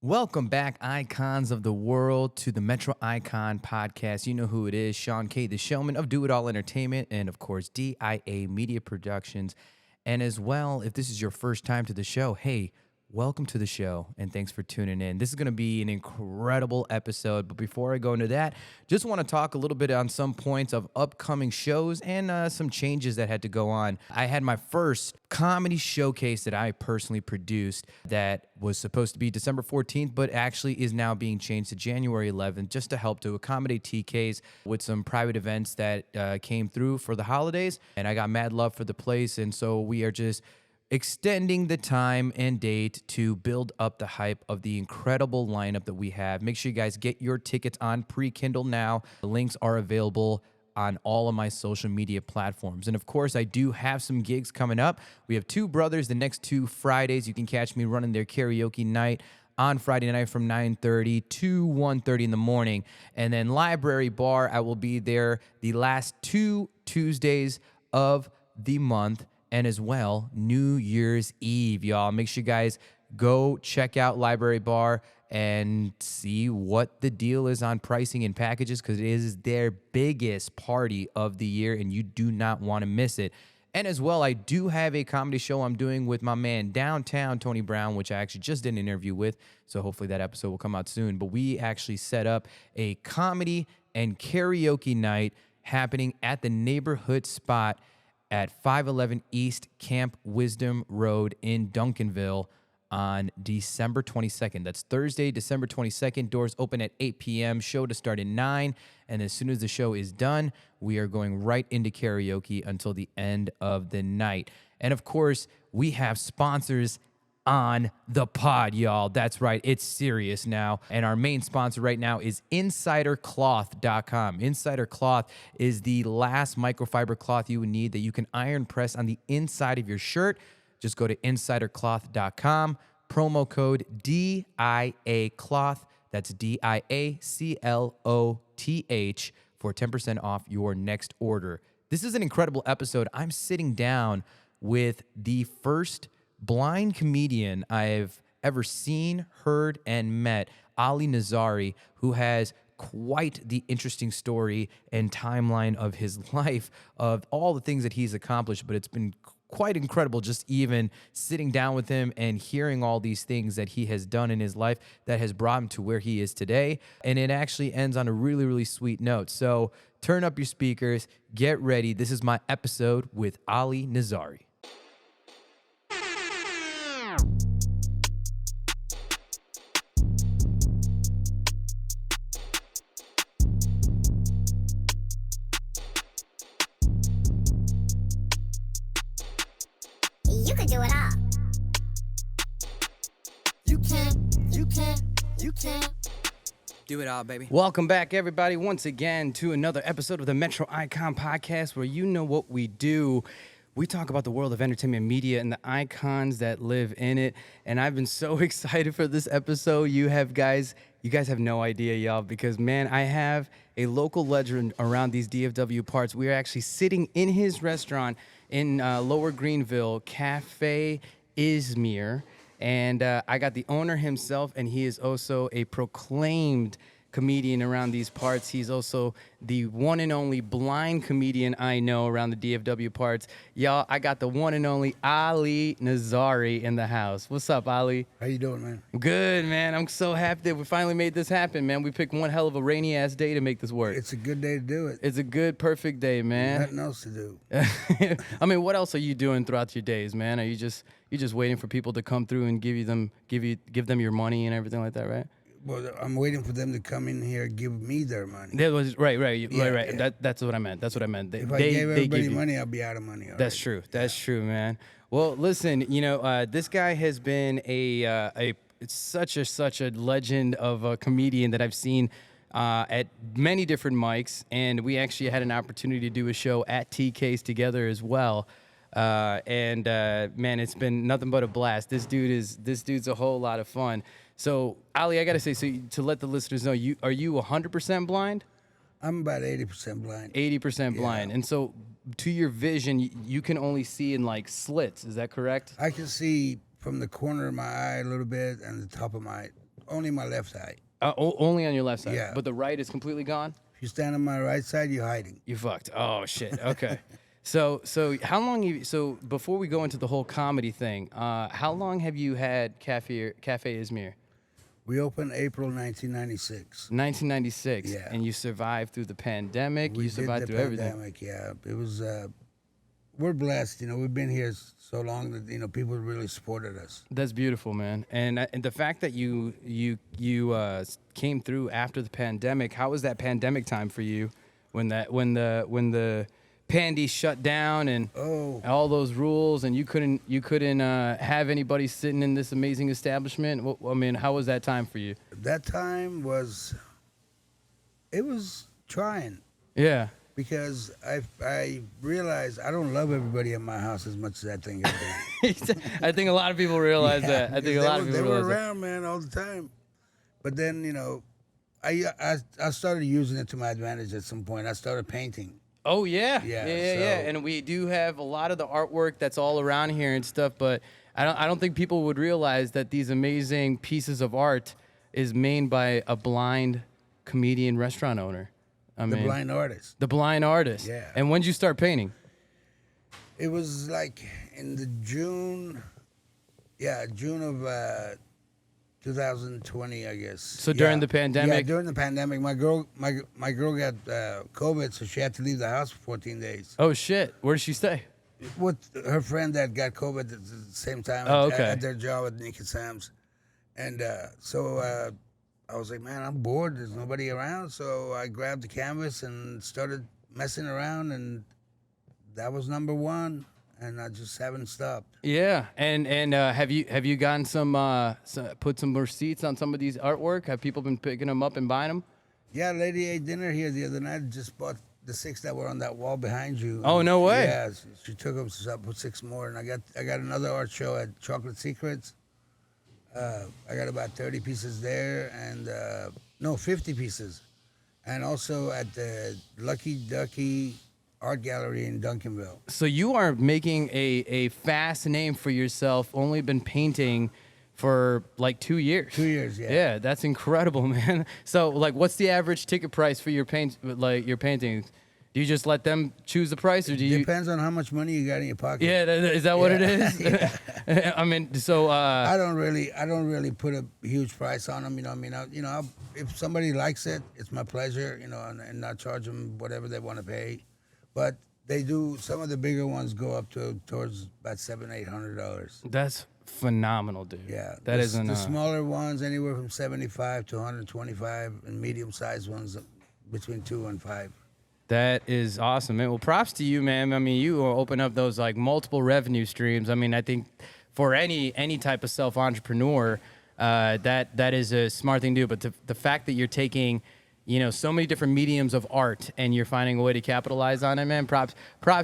Welcome back, icons of the world, to the Metro Icon podcast. You know who it is, Shawn Kay the Showman of Do It All Entertainment and, of course, DIA Media Productions. And as well, if this is your first time to the show, hey, welcome to the show and thanks for tuning in. This is going to be an incredible episode. But before I go into that, just want to talk a little bit on some points of upcoming shows and some changes that had to go on. I had my first comedy showcase that I personally produced that was supposed to be December 14th, but actually is now being changed to January 11th just to help to accommodate TKs with some private events that came through for the holidays. And I got mad love for the place. And so we are just extending the time and date to build up the hype of the incredible lineup that we have. Make sure you guys get your tickets on pre-Kindle now. The links are available on all of my social media platforms. And of course, I do have some gigs coming up. We have two brothers the next 2 Fridays. You can catch me running their karaoke night on Friday night from 9:30 to 1:30 in the morning. And then Library Bar, I will be there the last 2 Tuesdays of the month. And as well, New Year's Eve, y'all. Make sure you guys go check out Library Bar and see what the deal is on pricing and packages, because it is their biggest party of the year and you do not want to miss it. And as well, I do have a comedy show I'm doing with my man Downtown, Tony Brown, which I actually just did an interview with. So hopefully that episode will come out soon. But we actually set up a comedy and karaoke night happening at the neighborhood spot at 511 East Camp Wisdom Road in Duncanville on December 22nd. That's Thursday, December 22nd. Doors open at 8 p.m. Show to start at 9. And as soon as the show is done, we are going right into karaoke until the end of the night. And of course, we have sponsors on the pod, y'all. That's right. It's serious now. And our main sponsor right now is InsiderCloth.com. Insider Cloth is the last microfiber cloth you would need that you can iron press on the inside of your shirt. Just go to InsiderCloth.com. Promo code DIACloth. That's DIACLOTH for 10% off your next order. This is an incredible episode. I'm sitting down with the first blind comedian I've ever seen, heard, and met, Ali Nazary, who has quite the interesting story and timeline of his life, of all the things that he's accomplished. But it's been quite incredible just even sitting down with him and hearing all these things that he has done in his life that has brought him to where he is today. And it actually ends on a really, really sweet note. So turn up your speakers, get ready. This is my episode with Ali Nazary. You can do it all. You can. Do it all, baby. Welcome back, everybody, once again to another episode of the Metro Icon Podcast, where you know what we do. We talk about the world of entertainment media and the icons that live in it. And I've been so excited for this episode. You guys have no idea, y'all, because, man, I have a local legend around these DFW parts. We are actually sitting in his restaurant in Lower Greenville, Cafe Izmir. And I got the owner himself, and he is also a proclaimed comedian around these parts. He's also the one and only blind comedian I know around the DFW parts. Y'all, I got the one and only Ali Nazary in the house. What's up, Ali? How you doing, man? Good, man. I'm so happy that we finally made this happen, man. We picked one hell of a rainy-ass day to make this work. It's a good day to do it. It's a good, perfect day, man. Nothing else to do. I mean, what else are you doing throughout your days, man? Are you just waiting for people to come through and give them your money and everything like that, right? Well, I'm waiting for them to come in here and give me their money. That was right. Yeah. That's what I meant. If I gave everybody money, I'll be out of money already. That's true. That's true, man. Well, listen, this guy has been such a legend of a comedian that I've seen at many different mics, and we actually had an opportunity to do a show at TK's together as well. Man, it's been nothing but a blast. This dude's a whole lot of fun. So, Ali, I gotta say, to let the listeners know, are you 100% blind? I'm about 80% blind. 80% blind, and so to your vision, you can only see in like slits. Is that correct? I can see from the corner of my eye a little bit and the top of my only my left side. Only on your left side. Yeah. But the right is completely gone? If you stand on my right side, you're hiding. You fucked. Oh shit. Okay. So how long so before we go into the whole comedy thing, how long have you had Cafe Izmir? We opened April 1996. 1996. Yeah. And you survived through the pandemic. We you survived did through the everything. pandemic, yeah. It was, we're blessed, we've been here so long that, people really supported us. That's beautiful, man. And the fact that you came through after the pandemic, how was that pandemic time for you when the pandy shut down and all those rules and you couldn't have anybody sitting in this amazing establishment? I mean, how was that time for you? That time was trying. Yeah. Because I realized I don't love everybody at my house as much as I think I do. I think a lot of people realize that. I think a lot of people they were realize around, man, all the time. But then, I started using it to my advantage at some point. I started painting. Oh yeah. Yeah, Yeah. so- And we do have a lot of the artwork that's all around here and stuff, but I don't think people would realize that these amazing pieces of art is made by a blind comedian restaurant owner. The blind artist. The blind artist. Yeah. And when did you start painting? It was like in the June of 2020, I guess. So during the pandemic? Yeah, during the pandemic, my girl got COVID, so she had to leave the house for 14 days. Oh shit. Where did she stay? With her friend that got COVID at the same time at their job at Nick and Sam's. And so I was like, man, I'm bored. There's nobody around. So I grabbed the canvas and started messing around, and that was number one. And I just haven't stopped. Yeah. And have you gotten put some receipts on some of these artwork? Have people been picking them up and buying them? Yeah, lady ate dinner here the other night. Just bought the 6 that were on that wall behind you. Oh, no way. Yeah, she took them. So I put 6 more, and I got another art show at Chocolate Secrets. I got about 30 pieces there, and 50 pieces, and also at the Lucky Ducky Art Gallery in Duncanville. So you are making a fast name for yourself. Only been painting for like 2 years. 2 years, yeah. Yeah, that's incredible, man. So like, what's the average ticket price for your paintings? Do you just let them choose the price, or do you? Depends on how much money you got in your pocket. Yeah, is that what it is? I mean, so I don't really put a huge price on them. If somebody likes it, it's my pleasure. And not charge them whatever they want to pay. But they do. Some of the bigger ones go up towards about $700-800. That's phenomenal, dude. Yeah, that isn't the smaller ones anywhere from 75 to 125, and medium-sized ones between 2 and 5. That is awesome, man. Well, props to you, man. I mean, you open up those like multiple revenue streams. I mean, I think for any type of self-entrepreneur, that is a smart thing to do. But the fact that you're taking, so many different mediums of art and you're finding a way to capitalize on it, man. Props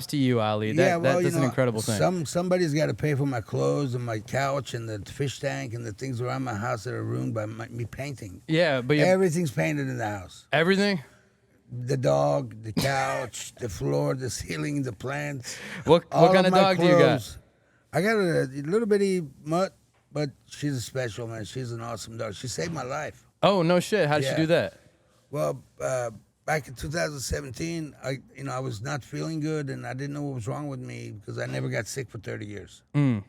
to you, Ali. That's an incredible thing. Somebody's got to pay for my clothes and my couch and the fish tank and the things around my house that are ruined by me painting. Yeah, but everything's painted in the house. Everything. The dog, the couch, the floor, the ceiling, the plants. What kind of dog do you got? I got a little bitty mutt, but she's a special, man. She's an awesome dog. She saved my life. Oh, no shit. How did she do that? Well, back in 2017, I was not feeling good, and I didn't know what was wrong with me because I never got sick for 30 years. And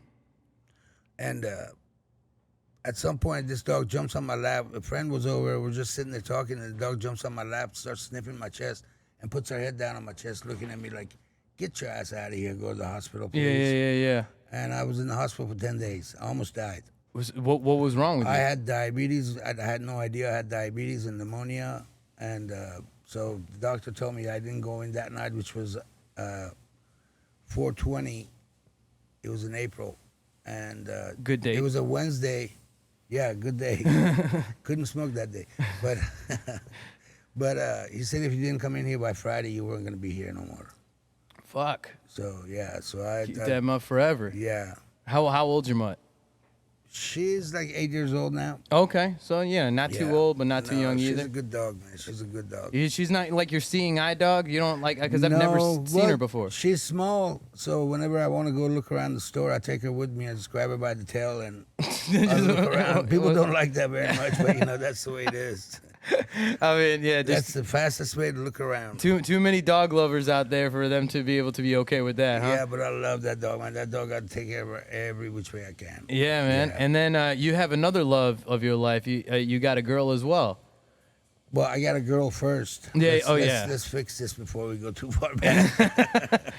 at some point, this dog jumps on my lap. A friend was over. We're just sitting there talking, and the dog jumps on my lap, starts sniffing my chest, and puts her head down on my chest, looking at me like, get your ass out of here. Go to the hospital, please. Yeah. And I was in the hospital for 10 days. I almost died. What was wrong with you? I had diabetes. I had no idea I had diabetes and pneumonia. And so the doctor told me I didn't go in that night, which was 4/20. It was in April. And good day. It was a Wednesday. Yeah, good day. Couldn't smoke that day. But he said if you didn't come in here by Friday, you weren't going to be here no more. Fuck. So, yeah. So I keep that mutt forever. Yeah. How old's your mutt? She's like 8 years old now. Okay. So, yeah, not too old, but not too young either. She's a good dog, man. She's a good dog. She's not like your seeing eye dog? You don't like, because I've never seen her before. She's small, so whenever I want to go look around the store, I take her with me and just grab her by the tail and I look around. People don't like that very much, but that's the way it is. I mean, yeah, that's the fastest way to look around. Too many dog lovers out there for them to be able to be okay with that, huh? Yeah, but I love that dog, man. That dog got to take care of her every which way I can. Yeah, man. Yeah. And then you have another love of your life. You got a girl as well. Well, I got a girl first. Yeah. Let's fix this before we go too far back.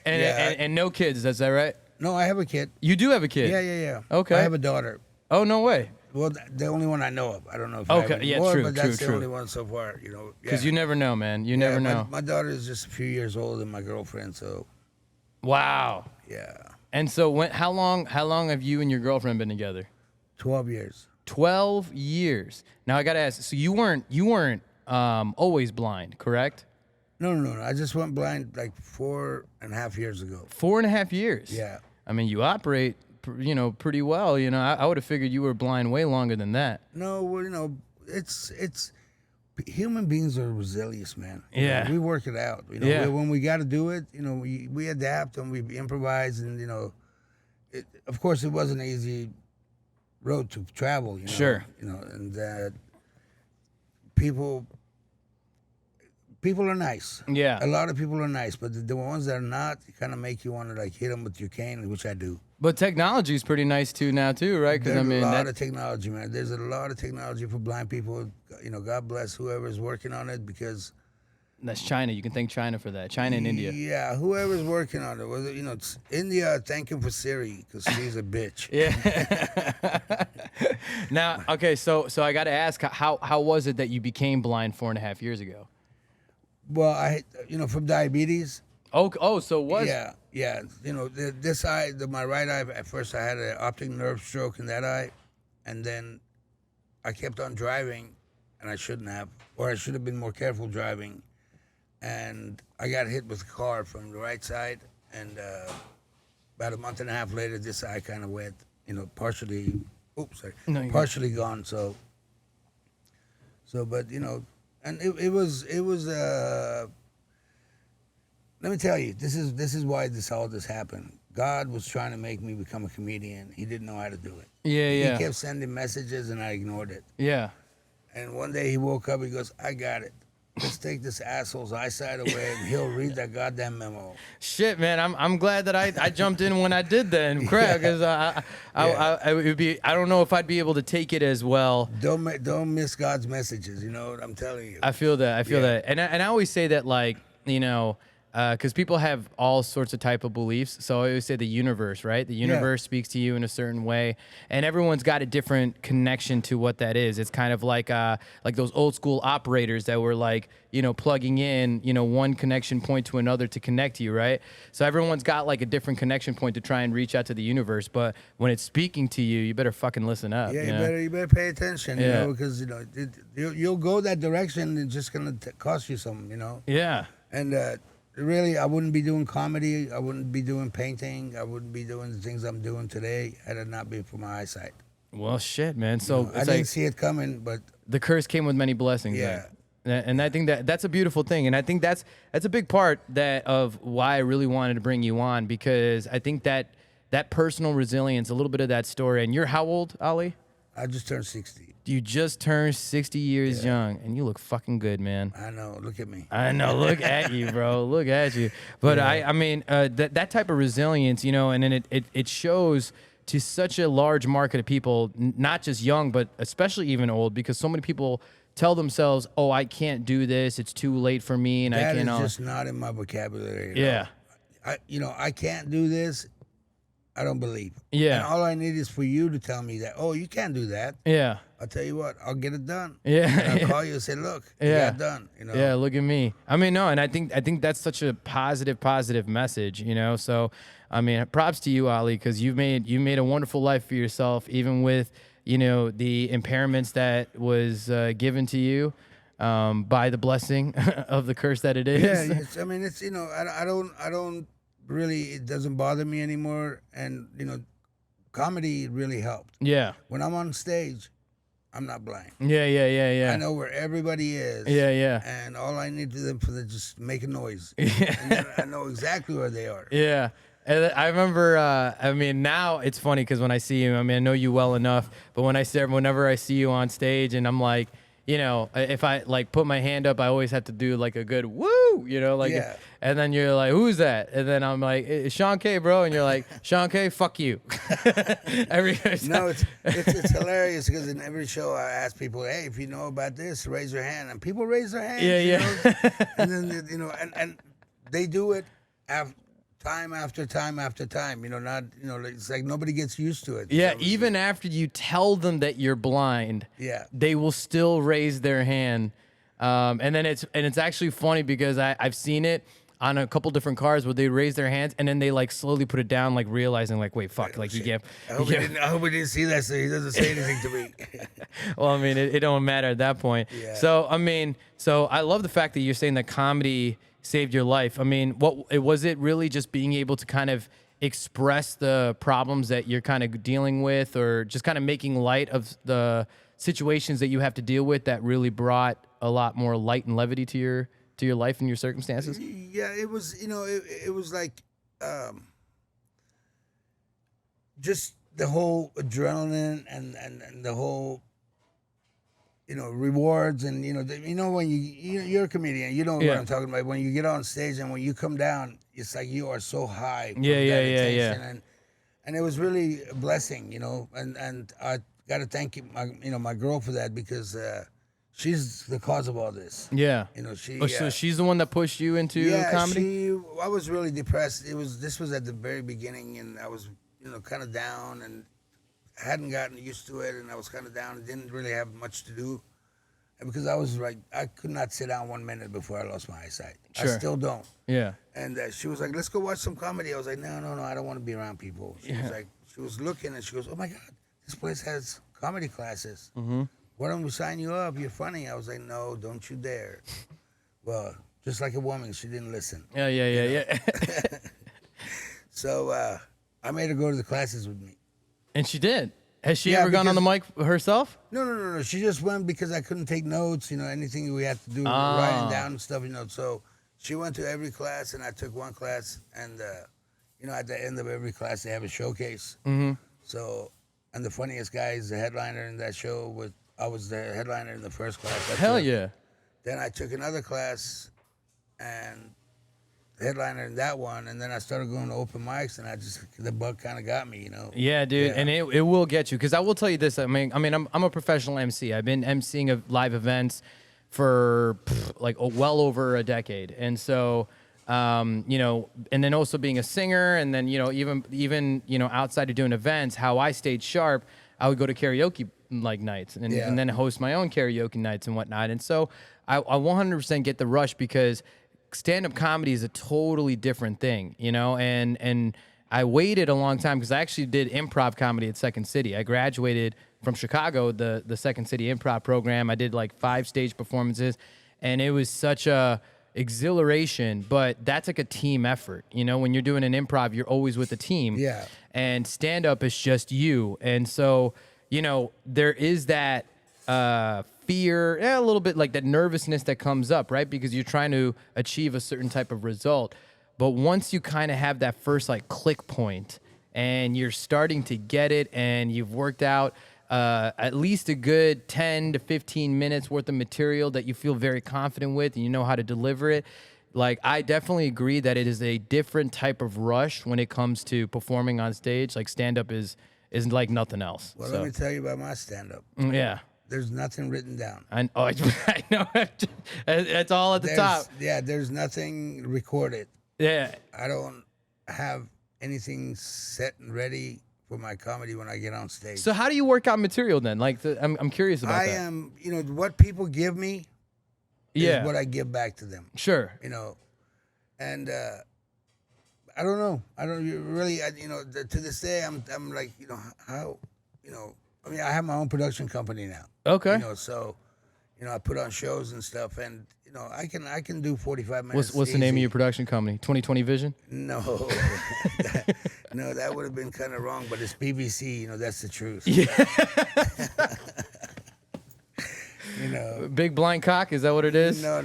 and no kids. Is that right? No, I have a kid. You do have a kid? Yeah. Okay. I have a daughter. Oh, no way. Well, the only one I know of. I don't know if okay. I have more, True, but that's true, the only one so far. Because you never know, man. You never know. My daughter is just a few years older than my girlfriend, so. Wow. Yeah. And so how long have you and your girlfriend been together? 12 years. 12 years. Now I gotta ask. So you weren't always blind, correct? No. I just went blind like 4.5 years ago. 4.5 years. Yeah. I mean, you operate, pretty well. I would have figured you were blind way longer than that. No, well, it's human beings are resilient, man. Yeah. We work it out. When we got to do it, we adapt and we improvise, and of course, it wasn't an easy road to travel. Sure. And people are nice. Yeah. A lot of people are nice, but the ones that are not kind of make you want to hit them with your cane, which I do. But technology is pretty nice too now too, right? There's a lot of technology, man. There's a lot of technology for blind people. God bless whoever's working on it, because that's China. You can thank China for that. China and India. Yeah, whoever's working on it. Whether it's India, thank him for Siri, because she's a bitch. Yeah. Now, okay, so I got to ask, how was it that you became blind 4.5 years ago? Well, I from diabetes. Oh, so it was. Yeah. This eye, my right eye. At first, I had an optic nerve stroke in that eye, and then I kept on driving, and I shouldn't have, or I should have been more careful driving, and I got hit with a car from the right side, and about a month and a half later, this eye kind of went, partially. Oops, sorry. No, partially gone. So, but and it was. Let me tell you, this is why all this happened. God was trying to make me become a comedian. He didn't know how to do it. Yeah. He kept sending messages, and I ignored it. Yeah. And one day he woke up. He goes, "I got it. Let's take this asshole's eyesight away, and he'll read that goddamn memo." Shit, man, I'm glad that I jumped in when I did then, crap, because I would be. I don't know if I'd be able to take it as well. Don't miss God's messages. You know what I'm telling you. I feel that. I feel that, and I always say that, like, because people have all sorts of type of beliefs. So I always say the universe, right? The universe speaks to you in a certain way, and everyone's got a different connection to what that is. It's kind of like those old school operators that were like, plugging in, one connection point to another to connect you, right? So everyone's got like a different connection point to try and reach out to the universe. But when it's speaking to you, you better fucking listen up. Yeah, you better pay attention, because you'll go that direction. It's just gonna cost you something, Yeah. And really, I wouldn't be doing comedy. I wouldn't be doing painting. I wouldn't be doing the things I'm doing today had it not been for my eyesight. Well, shit, man. So I didn't see it coming, but the curse came with many blessings. Yeah. Then. And I think that's a beautiful thing, and I think that's a big part of why I really wanted to bring you on, because I think that personal resilience, a little bit of that story. And you're how old, Ali? I just turned 60. You just turned 60 years young, and you look fucking good, man. I know. Look at me. I know. Look at you, bro. Look at you. But I mean, that type of resilience, and then it shows to such a large market of people, not just young, but especially even old, because so many people tell themselves, "Oh, I can't do this. It's too late for me," and I can't. That is just not in my vocabulary. Yeah. I can't do this. I don't believe. Yeah. And all I need is for you to tell me that, "Oh, you can't do that." Yeah. I'll tell you what, I'll get it done. Yeah. And I'll call you and say, "Look, you got it done." Yeah, look at me. I mean, no, and I think that's such a positive message, So, I mean, props to you, Ali, because you made a wonderful life for yourself, even with the impairments that was given to you by the blessing of the curse that it is. Yeah, it's I don't really, it doesn't bother me anymore, and comedy really helped. Yeah. When I'm on stage, I'm not blind. Yeah. I know where everybody is. Yeah. And all I need to them for them just make a noise. And then I know exactly where they are. Yeah. And I remember, I mean, now it's funny because when I see you, I mean, I know you well enough, but whenever I see you on stage and I'm like, you know, if I like put my hand up, I always have to do like a good woo, you know, like, Yeah. and then you're like, who's that? And then I'm like, it's Shawn Kay, bro. And you're like, Shawn Kay, fuck you. No, it's hilarious because in every show I ask people, hey, if you know about this, raise your hand. And people raise their hands. Yeah, you yeah. know? And then, you know, and they do it time after time after time. You know, not, you know, it's like nobody gets used to it. Yeah, So, even after you tell them that you're blind, Yeah. they will still raise their hand. And then it's actually funny because I've seen it on a couple different cars where they raise their hands and then they like slowly put it down, like realizing like, wait, fuck, like you get. I hope we didn't see that, so he doesn't say anything to me. Well, I mean, it don't matter at that point. Yeah. So I mean, so I love the fact that you're saying that comedy saved your life. I mean, was it really just being able to kind of express the problems that you're kind of dealing with, or just kind of making light of the situations that you have to deal with that really brought a lot more light and levity to your life and your circumstances? Yeah, it was, you know, it was like just the whole adrenaline and the whole, you know, rewards and, you know, when you're a comedian, you know what I'm talking about. When you get on stage and when you come down, it's like you are so high. Yeah. And it was really a blessing, you know, and I got to thank my girl for that because she's the cause of all this. Yeah. You know, So she's the one that pushed you into comedy? I was really depressed. This was at the very beginning, and I was, you know, kind of down and hadn't gotten used to it, and I was kind of down and didn't really have much to do. And because I was like, I could not sit down 1 minute before I lost my eyesight. Sure. I still don't. Yeah. And she was like, let's go watch some comedy. I was like, no, I don't want to be around people. She was looking and she goes, oh my God, this place has comedy classes. Mm-hmm. Why don't we sign you up? You're funny. I was like, no, don't you dare. Well, just like a woman, she didn't listen. Yeah. So I made her go to the classes with me. And she did. Has she ever gone on the mic herself? No. She just went because I couldn't take notes, you know, anything we had to do, writing down and stuff, you know. So she went to every class and I took one class. And, you know, at the end of every class, they have a showcase. Mm-hmm. So, and the funniest guy is the headliner in that show. I was the headliner in the first class. Hell yeah. Then I took another class and headliner in that one, and then I started going to open mics, and the bug kind of got me, you know. Yeah, dude, and it will get you, because I will tell you this. I mean, I'm a professional MC. I've been MCing live events for like well over a decade, and so you know, and then also being a singer, and then, you know, even you know, outside of doing events, how I stayed sharp, I would go to karaoke like nights, and then host my own karaoke nights and whatnot, and so I 100% get the rush because stand-up comedy is a totally different thing, you know, and I waited a long time because I actually did improv comedy at Second City. I graduated from Chicago, the Second City improv program. I did like 5 stage performances, and it was such a exhilaration, but that's like a team effort. You know, when you're doing an improv, you're always with a team. Yeah. And stand-up is just you. And so, you know, there is that fear, a little bit like that nervousness that comes up, right? Because you're trying to achieve a certain type of result. But once you kind of have that first like click point and you're starting to get it and you've worked out at least a good 10 to 15 minutes worth of material that you feel very confident with and you know how to deliver it, like I definitely agree that it is a different type of rush when it comes to performing on stage. Like stand-up is like nothing else. Well, let me tell you about my stand-up. Yeah. There's nothing written down. I know. That's all at the top. Yeah, there's nothing recorded. Yeah. I don't have anything set and ready for my comedy when I get on stage. So how do you work out material then? Like, I'm curious about that. I am, you know, what people give me is what I give back to them. Sure. You know, and I don't know. I don't really, you know, to this day, I'm like, you know, how, you know, I mean, I have my own production company now. Okay. You know, so, you know, I put on shows and stuff, and you know, I can do 45 minutes. What's the name of your production company? 2020 Vision? No, no, that would have been kind of wrong. But it's BBC. You know, that's the truth. Yeah. You know, Big Blind Cock. Is that what it is? No.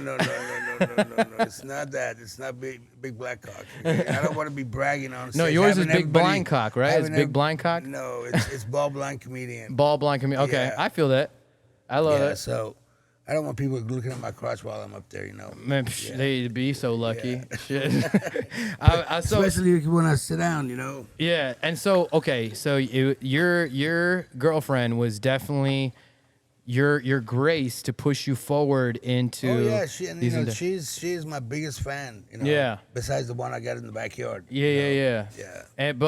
It's not that. It's not big black cock. I don't want to be bragging on stage. No, yours is big blind cock, right? It's big blind cock? No, it's ball blind comedian. Ball blind comedian. Okay, Yeah. I feel that. I love it. So I don't want people looking at my crotch while I'm up there, you know. Man, they'd be so lucky. Shit. Especially when I sit down, you know. Yeah, and so okay, so your girlfriend was definitely your grace to push you forward into. Oh yeah, she's my biggest fan. You know. Yeah. Besides the one I got in the backyard. Yeah. Yeah. And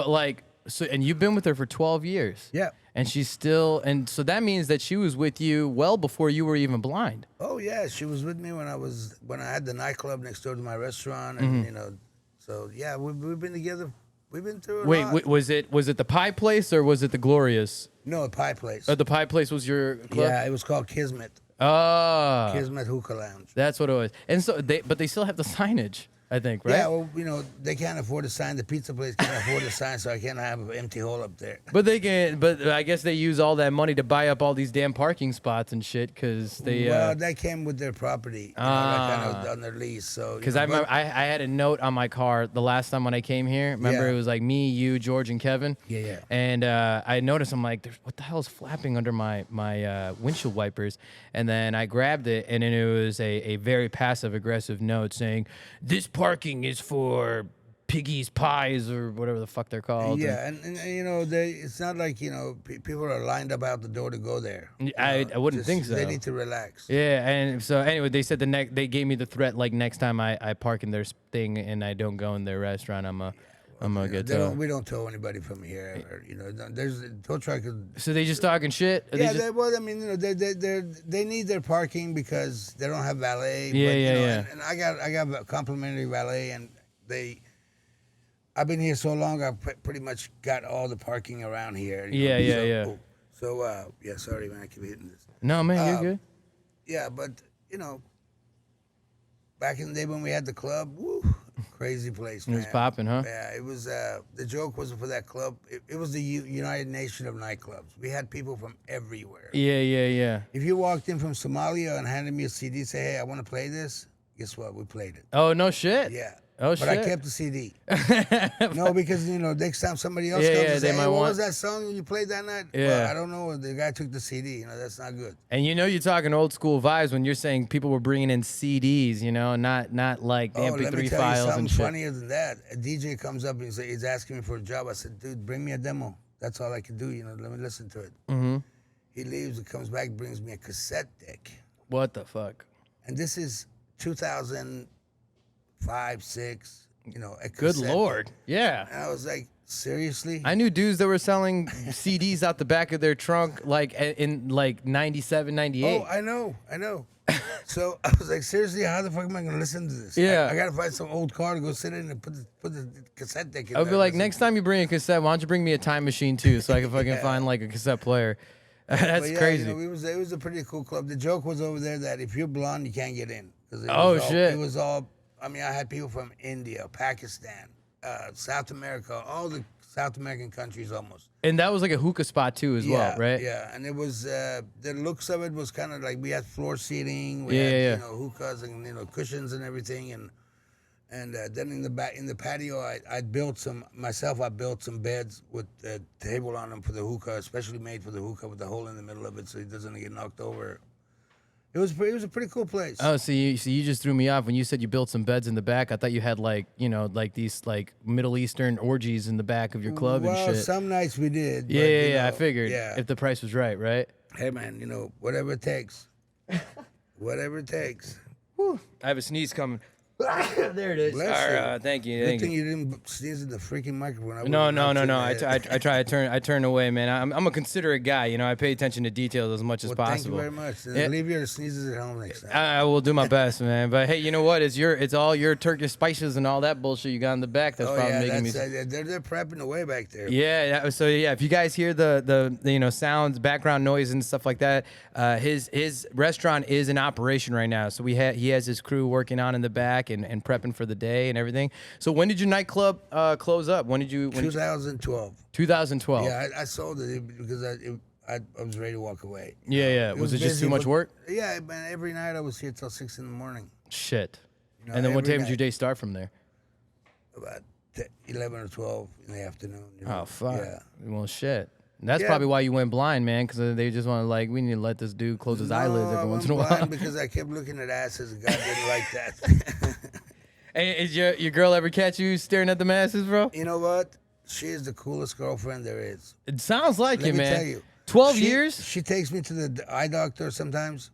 and you've been with her for 12 years. Yeah. And she's still, and so that means that she was with you well before you were even blind. Oh yeah, she was with me when I had the nightclub next door to my restaurant, and you know, so yeah, we've been together. We've been through a lot. Wait, was it the Pie Place or was it the Glorious? No, a Pie Place. The Pie Place was your club? Yeah, it was called Kismet. Ah, Kismet Hookah Lounge. that's what it was. And so but they still have the signage, I think, right? Yeah, well, you know, they can't afford to sign. The pizza place can't afford to sign, so I can't have an empty hole up there. But they can. But I guess they use all that money to buy up all these damn parking spots and shit because they. Well, that came with their property, you know, like kind of on their lease. So because I remember I had a note on my car the last time when I came here. Remember, it was like me, you, George, and Kevin. Yeah. And I noticed, I'm like, what the hell is flapping under my windshield wipers? And then I grabbed it, and then it was a very passive aggressive note saying, "This parking is for Piggy's Pies," or whatever the fuck they're called. Yeah, and you know, it's not like, you know, people are lined up out the door to go there. I wouldn't think so. They need to relax. Yeah, and so anyway, they said they gave me the threat, like next time I park in their thing and I don't go in their restaurant, I'm gonna get towed. We don't tow anybody from here ever. You know, there's tow truck. So they just talking shit? I mean, you know, they need their parking because they don't have valet. Yeah. And I got a complimentary valet, and I've been here so long, I've pretty much got all the parking around here. Yeah. So, sorry, man, I keep hitting this. No, man, you're good. Yeah, but, you know, back in the day when we had the club, crazy place, man. It was popping, huh? Yeah, it was, the joke wasn't for that club. It was the United Nation of nightclubs. We had people from everywhere. Yeah. If you walked in from Somalia and handed me a CD, say, hey, I want to play this, guess what? We played it. Oh, no shit? Yeah. Oh, but I kept the CD. No, because, you know, next time somebody else comes and say, hey, what was that song you played that night? Yeah. Well, I don't know. The guy took the CD. You know, that's not good. And you know you're talking old school vibes when you're saying people were bringing in CDs, you know, not like the MP3 let me tell files you something and shit. funnier than that. A DJ comes up and he's asking me for a job. I said, dude, bring me a demo. That's all I can do. You know, let me listen to it. Mm-hmm. He leaves and comes back, brings me a cassette deck. What the fuck? And this is 2005, 6. You know, a Good cassette Lord. deck. Yeah. And I was like, seriously? I knew dudes that were selling CDs out the back of their trunk like in like 97, 98. Oh, I know. So I was like, seriously, how the fuck am I gonna listen to this? Yeah. I gotta find some old car to go sit in and put the cassette deck in. I would be like, next time you bring a cassette, why don't you bring me a time machine too, so I can fucking find like a cassette player. That's crazy. You know, it was a pretty cool club. The joke was over there that if you're blonde, you can't get in. Shit. It was all. I mean, I had people from India, Pakistan, South America, all the South American countries almost. And that was like a hookah spot too, as well, right? Yeah, and it was the looks of it was kind of like we had floor seating, we had you know, hookahs and, you know, cushions and everything, and then in the patio, I built some beds with a table on them for the hookah, especially made for the hookah with the hole in the middle of it so it doesn't get knocked over. It was a pretty cool place. Oh, so you just threw me off when you said you built some beds in the back. I thought you had like, you know, like these like Middle Eastern orgies in the back of your club and shit. Well, some nights we did. Yeah, but, yeah, I figured. Yeah. If the price was right? Hey man, you know, whatever it takes. Whatever it takes. Whew. I have a sneeze coming. There it is. Bless you. Thank you. Good thing you didn't sneeze in the freaking microphone. No. I turn away, man. I'm a considerate guy. You know, I pay attention to details as much as possible. Thank you very much. Leave your sneezes at home next time. I will do my best, man. But hey, you know what? It's all your Turkish spices and all that bullshit you got in the back. That's probably making me. They're prepping away back there. Yeah. So yeah, if you guys hear the you know, sounds, background noise and stuff like that, his restaurant is in operation right now. So he has his crew working on in the back and prepping for the day and everything. So when did your nightclub close up? 2012. 2012. Yeah, I sold it because I was ready to walk away. Yeah. Was it just too much work? Yeah, man. Every night I was here till 6 in the morning. Shit. And then what time did your day start from there? About 11 or 12 in the afternoon. Oh, fuck. Yeah. Well, shit. That's probably why you went blind, man, because they just want to, we need to let this dude close his eyelids every once in a while. Because I kept looking at asses and God didn't like that. Hey, is your girl ever catch you staring at the masses, bro? You know what? She is the coolest girlfriend there is. It sounds like it, man. Let me tell you. 12 years? She takes me to the eye doctor sometimes,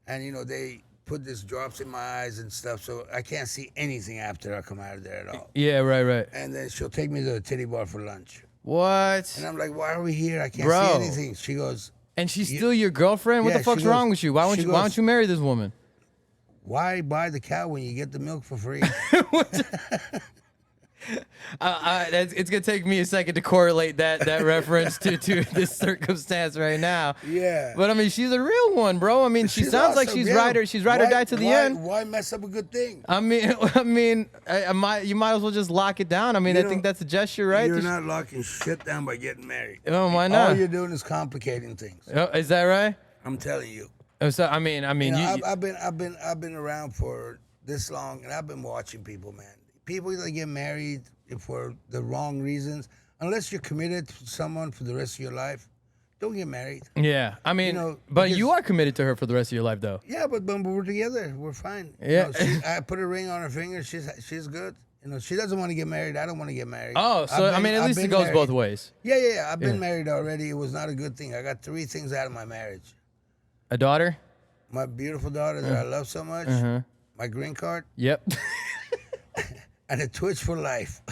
and, they put these drops in my eyes and stuff, so I can't see anything after I come out of there at all. Yeah, right. And then she'll take me to the titty bar for lunch. What? And I'm like, why are we here? I can't see anything. She goes... And she's still your girlfriend? What the fuck's wrong with you? Why don't you marry this woman? Why buy the cow when you get the milk for free? It's gonna take me a second to correlate that reference to this circumstance right now. Yeah, but I mean, she's a real one, bro. I mean, she sounds awesome. Like she's ride or die to the end. Why mess up a good thing? I mean, you might as well just lock it down. I mean, I think that's a gesture, right? You're not locking shit down by getting married. Oh, why not? All you're doing is complicating things. Oh, is that right? I'm telling you. So I mean, I've been around for this long, and I've been watching people, man. People that get married for the wrong reasons, unless you're committed to someone for the rest of your life, don't get married. Yeah, I mean, but you are committed to her for the rest of your life, though. Yeah, but when we're together, we're fine. Yeah, I put a ring on her finger. She's good. She doesn't want to get married. I don't want to get married. Oh, so at least it goes both ways. Yeah. I've been married already. It was not a good thing. I got 3 things out of my marriage. A daughter? My beautiful daughter that I love so much. My green card. Yep. And a Twitch for life.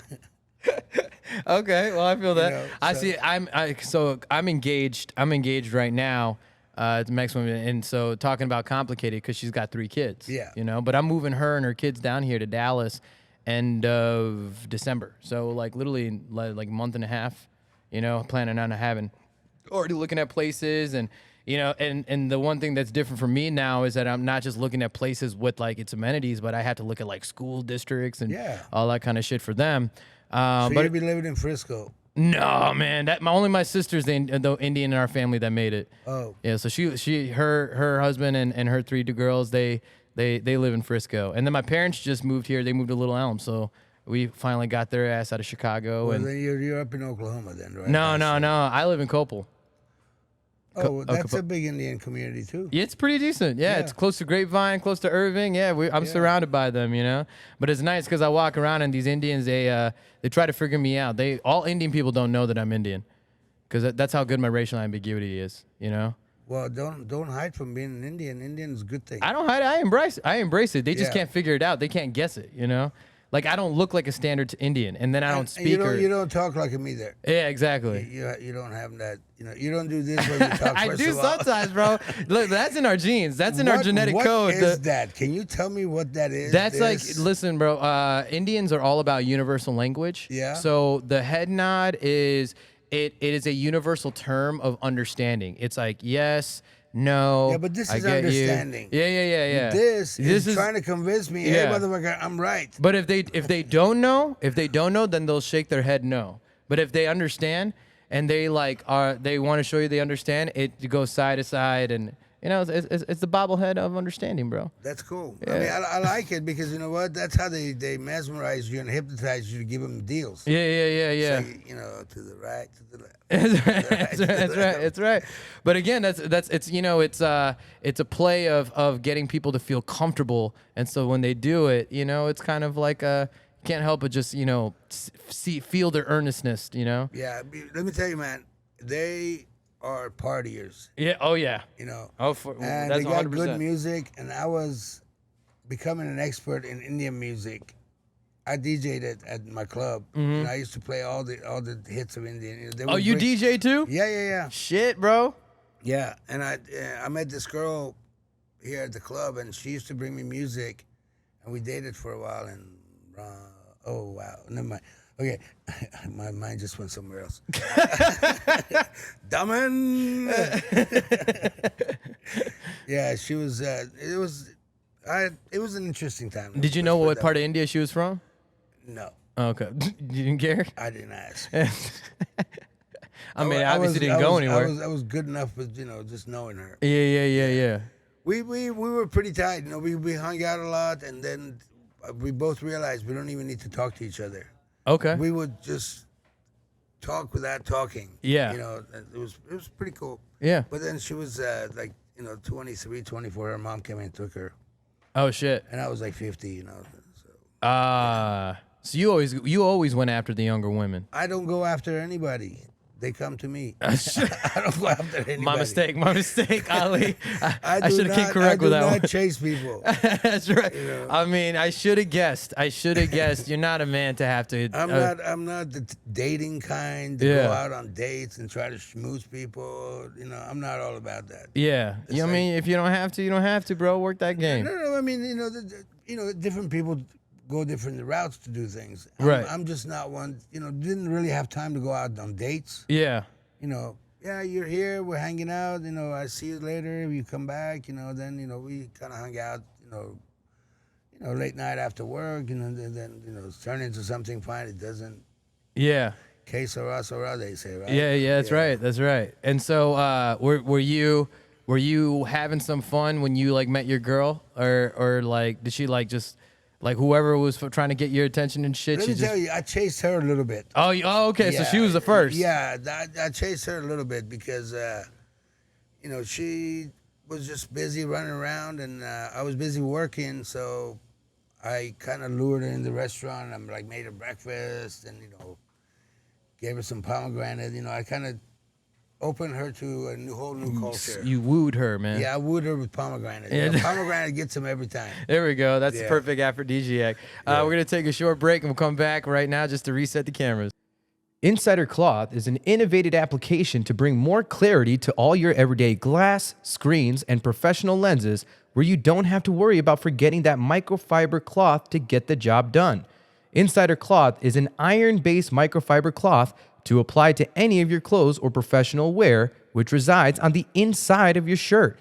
Okay, well I feel that. So I'm engaged. I'm engaged right now to the next woman, and so talking about complicated because she's got 3 kids. Yeah. But I'm moving her and her kids down here to Dallas end of December. So literally like a month and a half. Planning on having already looking at places and. And the one thing that's different for me now is that I'm not just looking at places with its amenities, but I have to look at school districts and all that kind of shit for them. So you'll be living in Frisco? No, man. Only my sister's the Indian in our family that made it. Oh, yeah. So her husband and her 3 girls they live in Frisco, and then my parents just moved here. They moved to Little Elm, so we finally got their ass out of Chicago. Well, and then you're up in Oklahoma then, right? No. I live in Copel. Oh, that's a big Indian community too. Yeah, it's pretty decent. Yeah, it's close to Grapevine, close to Irving. Yeah, I'm surrounded by them, But it's nice because I walk around and these Indians, they try to figure me out. All Indian people don't know that I'm Indian, because that's how good my racial ambiguity is, Well, don't hide from being an Indian. Indian is a good thing. I don't hide it. I embrace it. They just can't figure it out. They can't guess it, I don't look like a standard Indian, and then I don't speak. You don't talk like him either. Yeah, exactly. You don't have that. You don't do this when you talk. I do sometimes, bro. Look, that's in our genes. That's in our genetic code. What is that? Can you tell me what that is? That's listen, bro. Indians are all about universal language. Yeah. So the head nod is it is a universal term of understanding. It's yes. No. Yeah, but this is understanding. You. Yeah. This is trying to convince me, hey, motherfucker, I'm right. But if they don't know, then they'll shake their head no. But if they understand and they they want to show you they understand, it goes side to side, and it's the bobblehead of understanding, bro. That's cool. Yeah. I mean, I like it because you know what? That's how they mesmerize you and hypnotize you to give them deals. Yeah. So, to the right, to the left. That's right. But again, it's a play of getting people to feel comfortable, and so when they do it, it's kind of can't help but just feel their earnestness, Yeah, let me tell you, man, they are partiers. Yeah. Oh yeah. And that's they got 100%. good music, and I was becoming an expert in Indian music. I DJ'd at my club, and I used to play all the hits of Indian. You DJ too? Yeah. Shit, bro. Yeah, and I met this girl here at the club, and she used to bring me music, and we dated for a while. And oh wow, never mind. Okay, my mind just went somewhere else. Daman. Yeah, she was. It was an interesting time. Did you know what part of India she was from? No. Oh, okay. You didn't care? I didn't ask. I mean, obviously didn't go anywhere. I was good enough with just knowing her. Yeah. We were pretty tight. We hung out a lot, and then we both realized we don't even need to talk to each other. Okay. We would just talk without talking. Yeah. You know, it was pretty cool. Yeah. But then she was like, 23, 24. Her mom came and took her. Oh shit. And I was like 50, So. So you always went after the younger women. I don't go after anybody. They come to me. I don't go after anybody. My mistake, Ali. I should have kept correct with that one. I do not chase people. That's right. I mean, I should have guessed. You're not a man to have to. I'm not the dating kind to go out on dates and try to schmooze people. I'm not all about that. Yeah. I mean, if you don't have to, you don't have to, bro. Work that game. No. I mean, different people go different routes to do things. I'm just not one, didn't really have time to go out on dates. Yeah. You're here, we're hanging out, I see you later, you come back, then, we kind of hung out, late night after work, then, it's turned into something fine. It doesn't. Yeah. Que sera, sera, they say, right? Yeah, that's right. And so, were you having some fun when you, like, met your girl? Or like, did she, like, just... Like whoever was trying to get your attention and shit. Let me tell you, I chased her a little bit. Oh, okay. Yeah, so she was the first. Yeah, I chased her a little bit because, she was just busy running around and I was busy working. So I kind of lured her in the restaurant. I'm like made her breakfast and, gave her some pomegranate. I kind of opened her to a whole new culture. You wooed her, man. Yeah, I wooed her with pomegranate. Yeah. Pomegranate gets him every time. There we go. That's the perfect aphrodisiac. We're going to take a short break and we'll come back right now just to reset the cameras. Insider Cloth is an innovative application to bring more clarity to all your everyday glass, screens, and professional lenses where you don't have to worry about forgetting that microfiber cloth to get the job done. Insider Cloth is an iron-based microfiber cloth to apply to any of your clothes or professional wear, which resides on the inside of your shirt.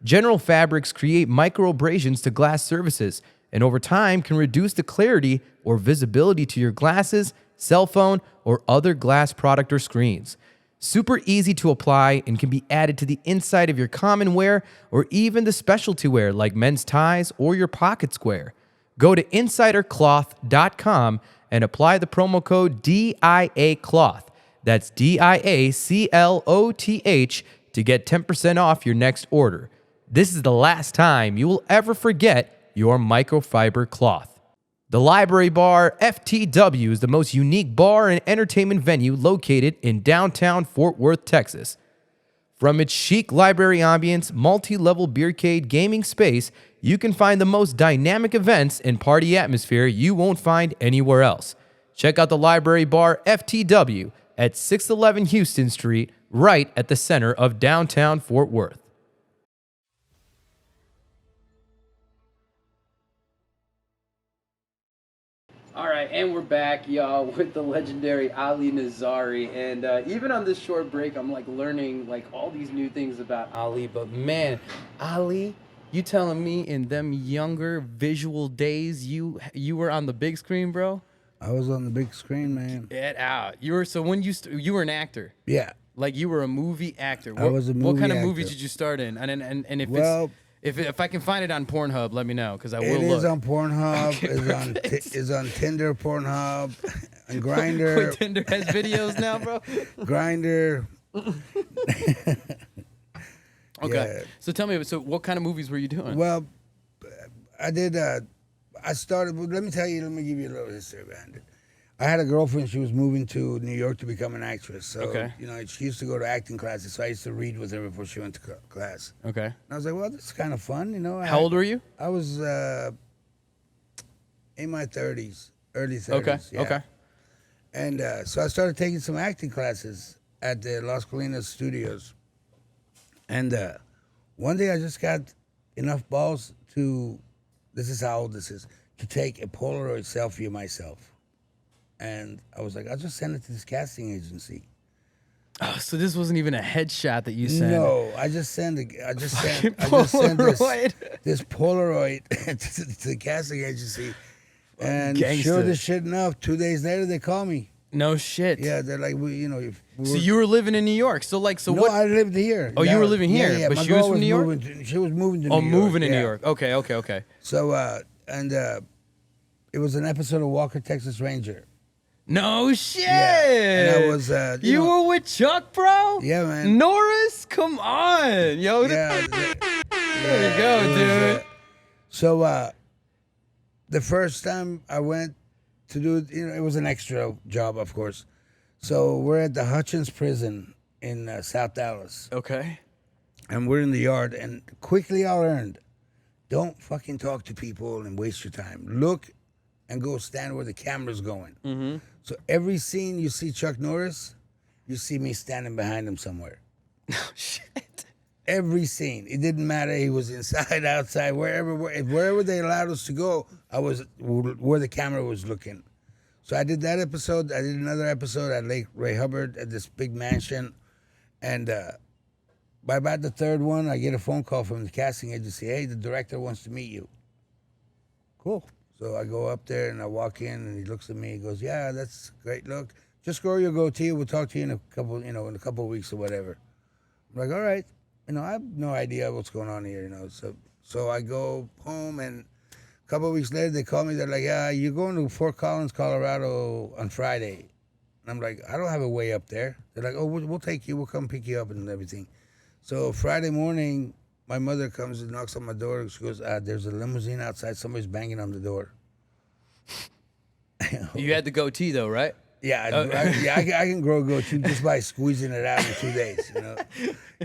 General Fabrics create microabrasions to glass surfaces, and over time can reduce the clarity or visibility to your glasses, cell phone, or other glass product or screens. Super easy to apply and can be added to the inside of your common wear or even the specialty wear like men's ties or your pocket square. Go to insidercloth.com and apply the promo code DIACloth. That's DIACLOTH to get 10% off your next order. This is the last time you will ever forget your microfiber cloth. The Library Bar FTW is the most unique bar and entertainment venue located in downtown Fort Worth, Texas. From its chic library ambience, multi-level beercade gaming space, you can find the most dynamic events and party atmosphere you won't find anywhere else. Check out the Library Bar FTW at 611 Houston Street, right at the center of downtown Fort Worth. All right, and we're back, y'all, with the legendary Ali Nazary. And even on this short break, I'm like learning like all these new things about Ali. But man, Ali, you telling me in them younger visual days, you were on the big screen, bro? I was on the big screen, man. Get out. You were when you were an actor. Yeah. Like you were a movie actor. I was a movie What kind of actor. movies did you start in? And if Well, if I can find it on Pornhub, let me know because I will it look. is on Pornhub. Okay, It's on Tinder, Pornhub, and Grindr. Wait, Tinder has videos now, bro. Grindr. Okay. Yeah. So tell me, so what kind of movies were you doing? Well, I did. I started. Let me give you a little history behind it. I had a girlfriend. She was moving to New York to become an actress. So, Okay. She used to go to acting classes. So I used to read with her before she went to class. Okay. And I was like, well, this is kind of fun, How old were you? I was in my 30s, early 30s. Okay. Yeah. Okay. And so I started taking some acting classes at the Las Colinas studios. And one day I just got enough balls to, this is how old this is, to take a Polaroid selfie of myself. And I was like, I'll just send it to this casting agency. Oh, so this wasn't even a headshot that you sent? No, I just sent this Polaroid to the casting agency. And sure as shit enough, 2 days later they call me. No shit. Yeah, they're like, So you were living in New York. So no, what? I lived here. Oh, you were living here, Yeah, but my she was girl from New York? she was moving to New York. Moving to yeah. New York. Okay. So, and It was an episode of Walker, Texas Ranger. No shit. Yeah. And I was, you were with Chuck, bro? Yeah, man. Norris, come on, yo. Yeah. There you go, dude. So the first time I went to do it, it was an extra job, of course. So we're at the Hutchins prison in South Dallas. Okay. And we're in the yard, and quickly I learned, don't fucking talk to people and waste your time. Look and go stand where the camera's going. Mm-hmm. So every scene you see Chuck Norris, you see me standing behind him somewhere. Oh, shit. Every scene. It didn't matter. He was inside, outside, wherever they allowed us to go, I was where the camera was looking. So I did that episode. I did another episode at Lake Ray Hubbard at this big mansion. And by about the third one, I get a phone call from the casting agency. Hey, the director wants to meet you. Cool. So I go up there and I walk in and he looks at me. He goes, yeah, that's a great look. Just grow your goatee. We'll talk to you in a couple of weeks or whatever. I'm like, all right. I have no idea what's going on here, So I go home, and a couple of weeks later, they call me. They're like, yeah, you're going to Fort Collins, Colorado on Friday. And I'm like, I don't have a way up there. They're like, oh, we'll take you. We'll come pick you up and everything. So Friday morning, my mother comes and knocks on my door. She goes, there's a limousine outside. Somebody's banging on the door. You had the goatee, though, right? Yeah, I can grow a goatee just by squeezing it out in 2 days,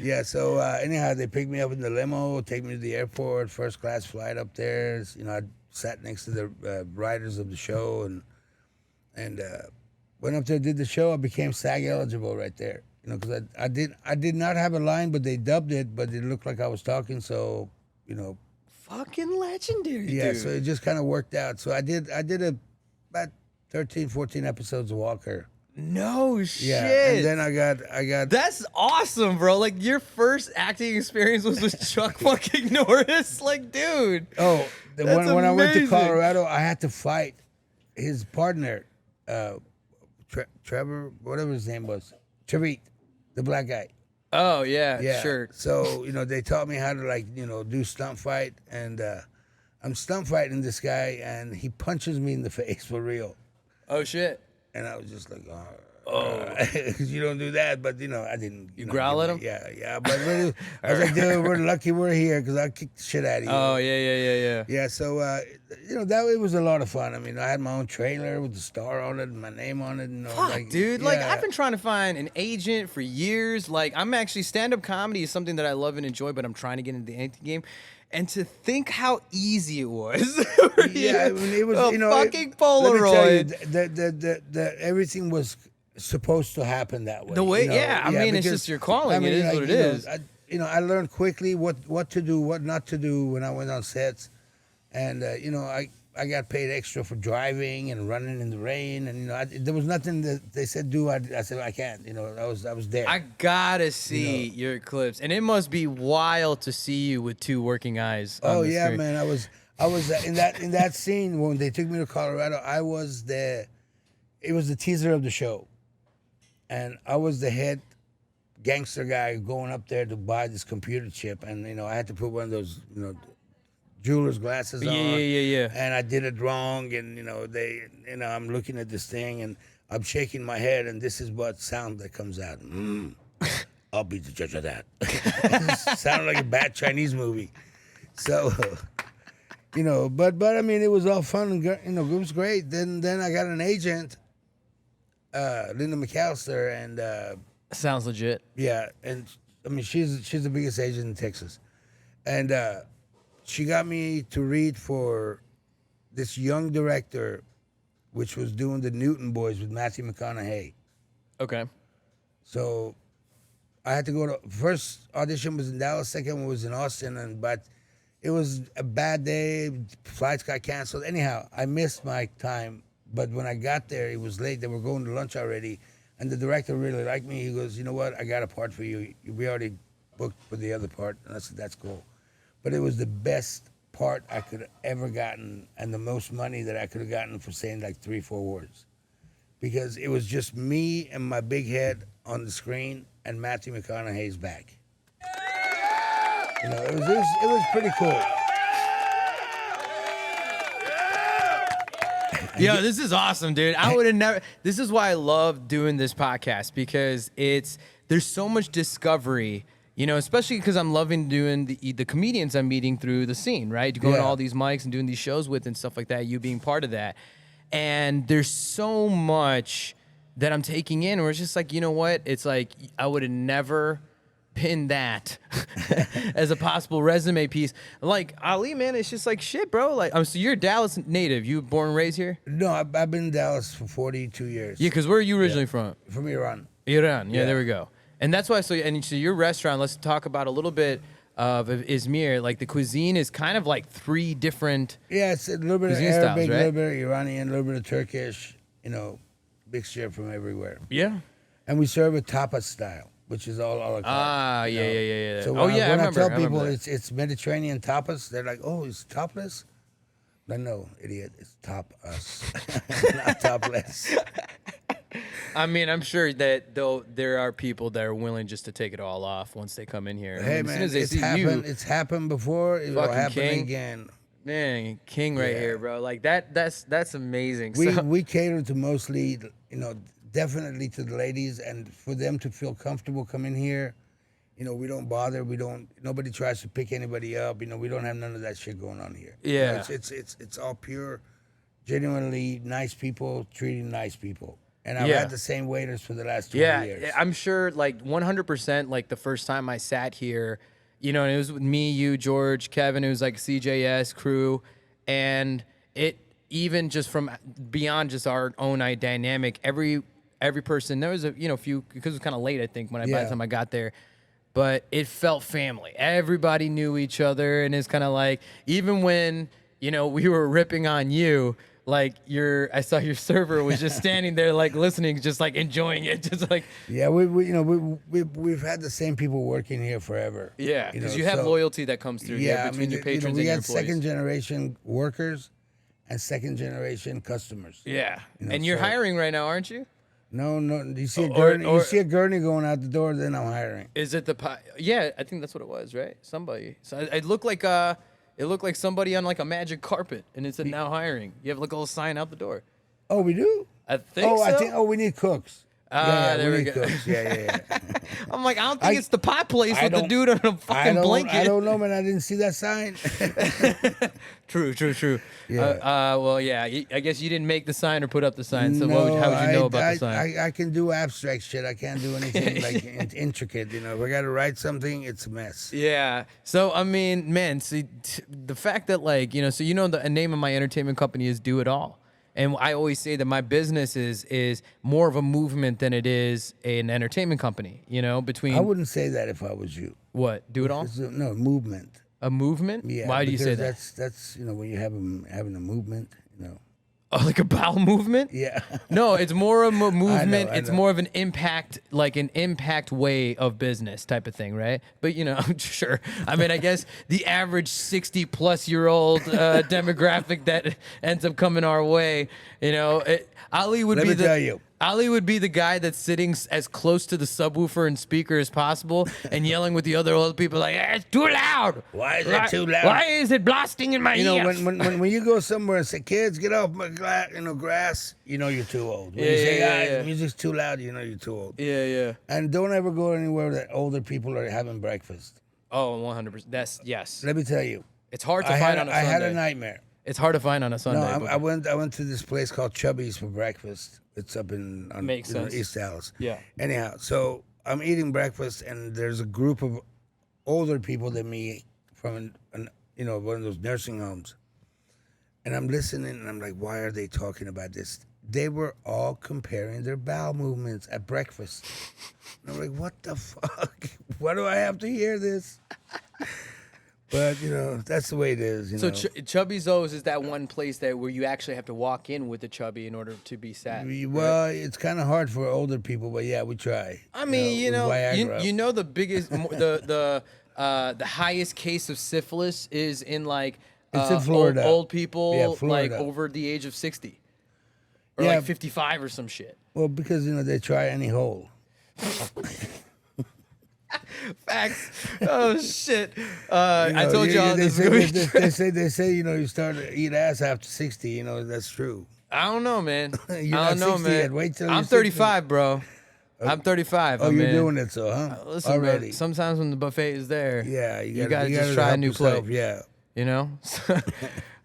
Yeah, so anyhow, they picked me up in the limo, take me to the airport, first class flight up there. I sat next to the writers of the show and went up there, did the show. I became SAG eligible right there, because I did not have a line, but they dubbed it, but it looked like I was talking, so, Fucking legendary, yeah, dude. so it just kind of worked out. So I did about 13, 14 episodes of Walker. No shit. Yeah, and then I got. That's awesome, bro. Like, your first acting experience was with Chuck fucking Norris. Like, dude. Oh, when I went to amazing. Colorado, I had to fight his partner, Trevor, whatever his name was, Trevitt, the black guy. Oh, yeah, Yeah, sure. So they taught me how to do stunt fight, and I'm stunt fighting this guy, and he punches me in the face for real. Oh, shit. And I was just like, because you don't do that, but I didn't. You growl at him? Yeah. But really, I was like, dude, we're lucky we're here because I'll kick the shit out of you. Oh, yeah. Yeah. So that it was a lot of fun. I mean, I had my own trailer with the star on it and my name on it. Fuck, dude. Like, I've been trying to find an agent for years. Like, I'm actually, stand-up comedy is something that I love and enjoy, but I'm trying to get into the acting game. And to think how easy it was. Yeah, I mean, it was, fucking Polaroid. Let me tell you, the everything was supposed to happen that way. The way, I mean, it's just your calling. It is what it is. I learned quickly what to do, what not to do when I went on sets. And, I got paid extra for driving and running in the rain, and there was nothing that they said do. I said I can't. I was there. I gotta see your clips, and it must be wild to see you with two working eyes. Oh on the yeah, screen. man. I was in that scene when they took me to Colorado. It was the teaser of the show, and I was the head gangster guy going up there to buy this computer chip, and I had to put one of those jeweler's glasses on. Yeah. And I did it wrong, and I'm looking at this thing, and I'm shaking my head, and this is what sound that comes out. I'll be the judge of that. Sounded like a bad Chinese movie. So, but I mean, it was all fun and it was great. Then I got an agent, Linda McAllister, and Sounds legit. yeah, and I mean she's the biggest agent in Texas, and she got me to read for this young director, which was doing the Newton Boys with Matthew McConaughey. Okay. So I had to go to, first audition was in Dallas, second one was in Austin, but it was a bad day. Flights got canceled. Anyhow, I missed my time. But when I got there, it was late. They were going to lunch already. And the director really liked me. He goes, you know what? I got a part for you. We already booked for the other part. And I said, that's cool. But it was the best part I could have ever gotten and the most money that I could have gotten for saying like 3-4 words. Because it was just me and my big head on the screen and Matthew McConaughey's back. It was pretty cool. Yo, this is awesome, dude. I would have never. This is why I love doing this podcast, because there's so much discovery. You know, especially because I'm loving doing the comedians I'm meeting through the scene, right? Going to all these mics and doing these shows with and stuff like that. You being part of that, and there's so much that I'm taking in, where it's just like, you know what? It's like I would have never pin that as a possible resume piece. Like, Ali, man, it's just like shit, bro. Like, so you're a Dallas native. You born and raised here? No, I've been in Dallas for 42 years. Yeah, because where are you originally from? From Iran. Iran. Yeah, there we go. And that's why. So your restaurant. Let's talk about a little bit of Izmir. Like, the cuisine is kind of like three different. Yeah, it's a little bit of cuisine Arabic, styles, right? a little bit of Iranian, a little bit of Turkish. You know, mixture from everywhere. Yeah. And we serve a tapas style, which is all a la carte. Ah, yeah. So when I remember, tell people it's Mediterranean tapas, they're like, oh, it's topless? No, idiot, it's top us, not topless. I mean, I'm sure that though there are people that are willing just to take it all off once they come in here. Hey, man, it's happened before. It will happen again. Man, king right here, bro. Like that's amazing. We cater to mostly, definitely to the ladies, and for them to feel comfortable coming here. We don't bother. Nobody tries to pick anybody up. We don't have none of that shit going on here. Yeah. It's all pure, genuinely nice people treating nice people. And I've had the same waiters for the last 20 years. Yeah, I'm sure, like 100%. Like the first time I sat here, and it was with me, you, George, Kevin. It was like CJS crew, and it even just from beyond just our own dynamic. Every person, there was a few, because it was kind of late, I think, by the time I got there. But it felt family. Everybody knew each other, and it's kind of like, even when we were ripping on you, like I saw your server was just standing there, like listening, just like enjoying it, just like. Yeah, we've had the same people working here forever. Yeah, because you have loyalty that comes through. Yeah, between your patrons and your employees. We had second generation workers and second generation customers. Yeah, and you're hiring right now, aren't you? No. You see a gurney, you see a gurney going out the door, then I'm hiring. Is it Yeah, I think that's what it was, right? Somebody. So it looked like somebody on like a magic carpet, and it said now hiring. You have like a little sign out the door. Oh, we do? I think so. We need cooks. There we go. Cooks. Yeah. I'm like, I don't think it's the pot place with the dude on a fucking blanket. I don't know, man. I didn't see that sign. True. Yeah. Well, yeah. I guess you didn't make the sign or put up the sign. So how would you know about the sign? I can do abstract shit. I can't do anything like intricate. If I got to write something, it's a mess. Yeah. So I mean, man, see, the fact that the name of my entertainment company is Do It All. And I always say that my business is more of a movement than it is an entertainment company, between... I wouldn't say that if I was you. What? Do it all? No, movement. A movement? Yeah. Why do you say that? That's when you have having a movement, Oh, like a bowel movement? Yeah. No, it's more of a movement. I it's know. more of an impact, like an impact way of business type of thing, right? But, sure. I mean, I guess the average 60-plus-year-old demographic that ends up coming our way, Ali would Let me tell you. Ali would be the guy that's sitting as close to the subwoofer and speaker as possible and yelling with the other old people like, it's too loud. Why is it too loud? Why is it blasting in my ears? When you go somewhere and say, kids, get off my grass, you're too old. When you say, music's too loud, you're too old. Yeah. And don't ever go anywhere that older people are having breakfast. Oh, 100%. Yes. Let me tell you. It's hard to find on a Sunday. I had a nightmare. It's hard to find on a Sunday. No, I went to this place called Chubby's for breakfast. It's up in East Dallas. Yeah. Anyhow, so I'm eating breakfast, and there's a group of older people than me from one of those nursing homes. And I'm listening, and I'm like, why are they talking about this? They were all comparing their bowel movements at breakfast. And I'm like, what the fuck? Why do I have to hear this? But, that's the way it is, So Chubby's O's is that one place where you actually have to walk in with the chubby in order to be sat. Well, it's kind of hard for older people, but yeah, we try. I mean, the biggest, the highest case of syphilis is in like it's in Florida. Old people like Florida. over the age of 60 or like 55 or some shit. Well, because, they try any hole. Facts. Oh shit! I told y'all this. They say you start to eat ass after 60. That's true. I don't know, man. You're I don't not know, 60 man. yet. Wait till I'm you're 35, bro. I'm 35. Oh, you're doing it so, huh? Listen, Already. bro, sometimes when the buffet is there, Yeah, you gotta just try a new plate. Yeah. You know?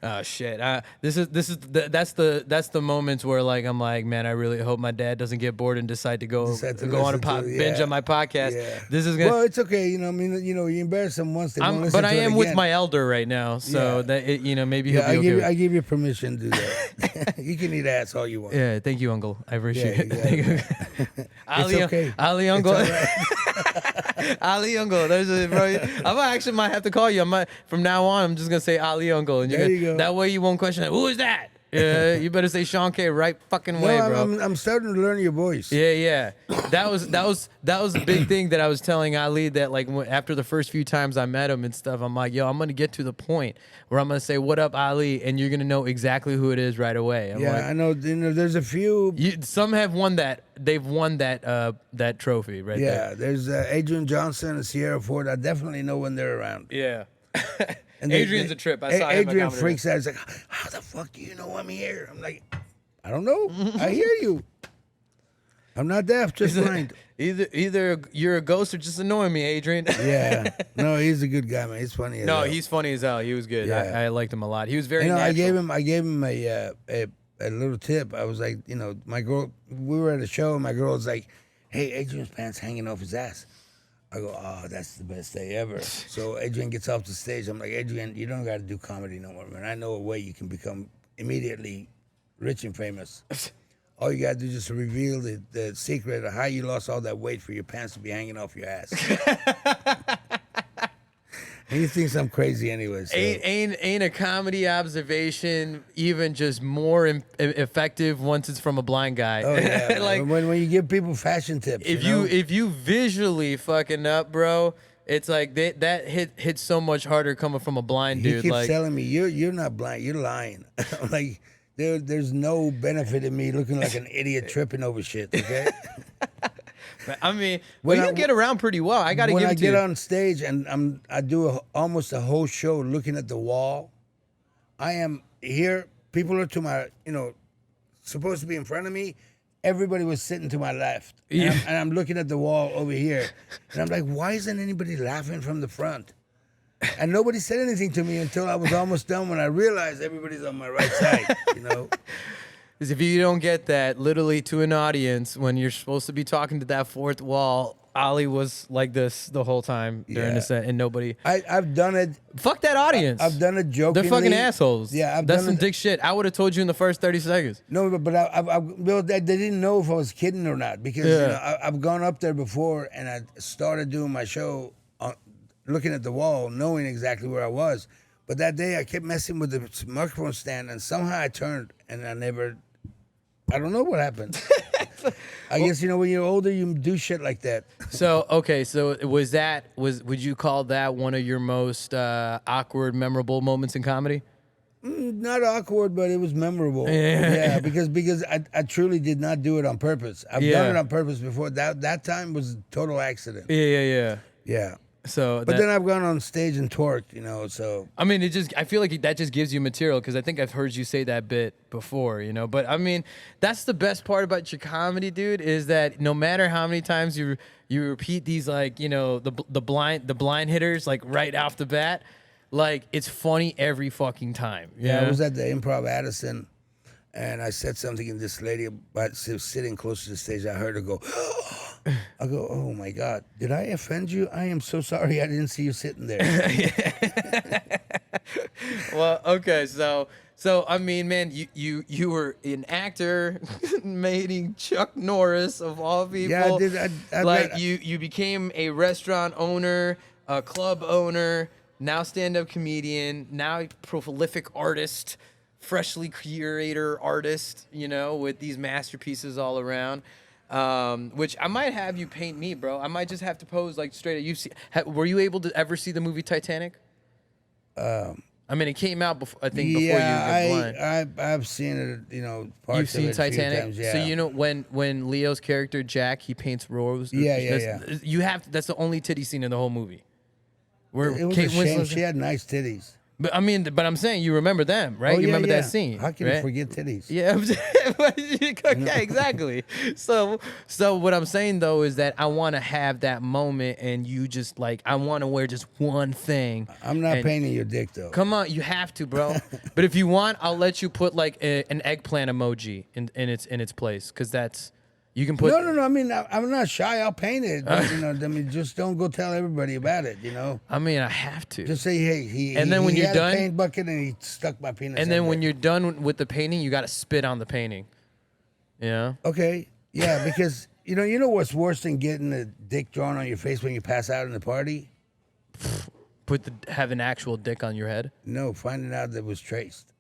Oh shit! That's the moments where like I'm like, man, I really hope my dad doesn't get bored and decide to go on a binge on my podcast. Yeah. This is gonna. Well, it's okay. You know, I mean, you embarrass them once they won't listen but I to it am with again. my elder right now, so that maybe he'll be okay. I give you permission to do that. You can eat ass all you want. Yeah, thank you, Uncle. I appreciate it. It's okay. Ali, Uncle. It's all right. Ali Uncle, there's a bro. I actually might have to call you. From now on, I'm just gonna say Ali Uncle, and there you go. That way you won't question it. Who is that? Yeah, you better say Shawn Kay right fucking way, bro. I'm starting to learn your voice. Yeah. That was the big thing that I was telling Ali that like after the first few times I met him and stuff, I'm like, yo, I'm gonna get to the point where I'm gonna say, "What up, Ali?" and you're gonna know exactly who it is right away. I'm like, I know. You know, there's a few. Some have won that. They've won that trophy right there. Yeah, there's Adrian Johnson and Sierra Ford. I definitely know when they're around. Yeah. And Adrian's a trip. I saw him. Adrian freaks out. He's like, "How the fuck do you know I'm here?" I'm like, "I don't know. I hear you. I'm not deaf, just blind." Either you're a ghost or just annoying me, Adrian. Yeah. No, he's a good guy, man. He's funny as hell. He's funny as hell. He was good. Yeah. I liked him a lot. He was very. I gave natural. him a little tip. I was like, my girl. We were at a show, and my girl was like, "Hey, Adrian's pants hanging off his ass." I go, "Oh, that's the best day ever." So Adrian gets off the stage. I'm like, "Adrian, you don't got to do comedy no more, man. I know a way you can become immediately rich and famous. All you got to do is just reveal the secret of how you lost all that weight for your pants to be hanging off your ass." And he thinks I'm crazy anyway. So. Ain't a comedy observation even just more effective once it's from a blind guy? Oh yeah, like when you give people fashion tips. If you visually fucking up, bro, it's like that hits so much harder coming from a blind dude. He keeps telling me you're not blind, you're lying. I'm like, there's no benefit in me looking like an idiot tripping over shit. Okay. I mean, you get around pretty well. I got to give it to you. When I get on stage and I do almost a whole show looking at the wall, I am here. People are to my, supposed to be in front of me. Everybody was sitting to my left. And I'm looking at the wall over here. And I'm like, why isn't anybody laughing from the front? And nobody said anything to me until I was almost done when I realized everybody's on my right side, Because if you don't get that, literally to an audience, when you're supposed to be talking to that fourth wall, Ali was like this the whole time during the set, and nobody. I've done it. Fuck that audience. I've done it jokingly. They're fucking assholes. Yeah, that's some dick shit. I would have told you in the first 30 seconds. No, but they didn't know if I was kidding or not because I've gone up there before and I started doing my show looking at the wall, knowing exactly where I was. But that day I kept messing with the microphone stand, and somehow I turned, and I don't know what happened. I guess, when you're older, you do shit like that. So would you call that one of your most awkward, memorable moments in comedy? Not awkward, but it was memorable. Yeah, because I truly did not do it on purpose. I've done it on purpose before. That time was a total accident. Yeah. So, but then I've gone on stage and twerked, so. I mean, I feel like that just gives you material because I think I've heard you say that bit before, But I mean, that's the best part about your comedy, dude, is that no matter how many times you repeat these, like, the blind hitters, like right off the bat, like it's funny every fucking time. Yeah, I was at the Improv Addison, and I said something, and this lady sitting close to the stage, I heard her go. I go, oh my God, did I offend you? I am so sorry I didn't see you sitting there. Well, okay, so I mean, man, you were an actor, mating Chuck Norris of all people. Yeah, I did. You became a restaurant owner, a club owner, now stand-up comedian, now prolific artist, freshly curator artist, with these masterpieces all around. Which I might have you paint me, bro. I might just have to pose like straight at you. Were you able to ever see the movie Titanic? I mean, it came out before. I think before you were blind. I've seen it. Parts You've seen of it Titanic, a few times, yeah. So when Leo's character Jack he paints Rose. Yeah. You have that's the only titty scene in the whole movie. Where it was Kate a shame. Winslet, She had nice titties. But I mean, but I'm saying you remember them, right? Oh, you yeah, remember yeah. that scene. How can right? you forget titties? Yeah, yeah, exactly. So what I'm saying though is that I want to have that moment, and you just like I want to wear just one thing. I'm not and painting your dick though. Come on, you have to, bro. But if you want, I'll let you put like an eggplant emoji in its place, because that's you can put. No. I mean, I'm not shy. I'll paint it. But, I mean, just don't go tell everybody about it. I mean, I have to. Just say, hey, And then when you're had done, a paint bucket and he stuck my penis. And then when there. you're done with the painting, you got to spit on the painting. Yeah. Okay. Yeah, because you know what's worse than getting a dick drawn on your face when you pass out in the party? Have an actual dick on your head. No, finding out that it was traced.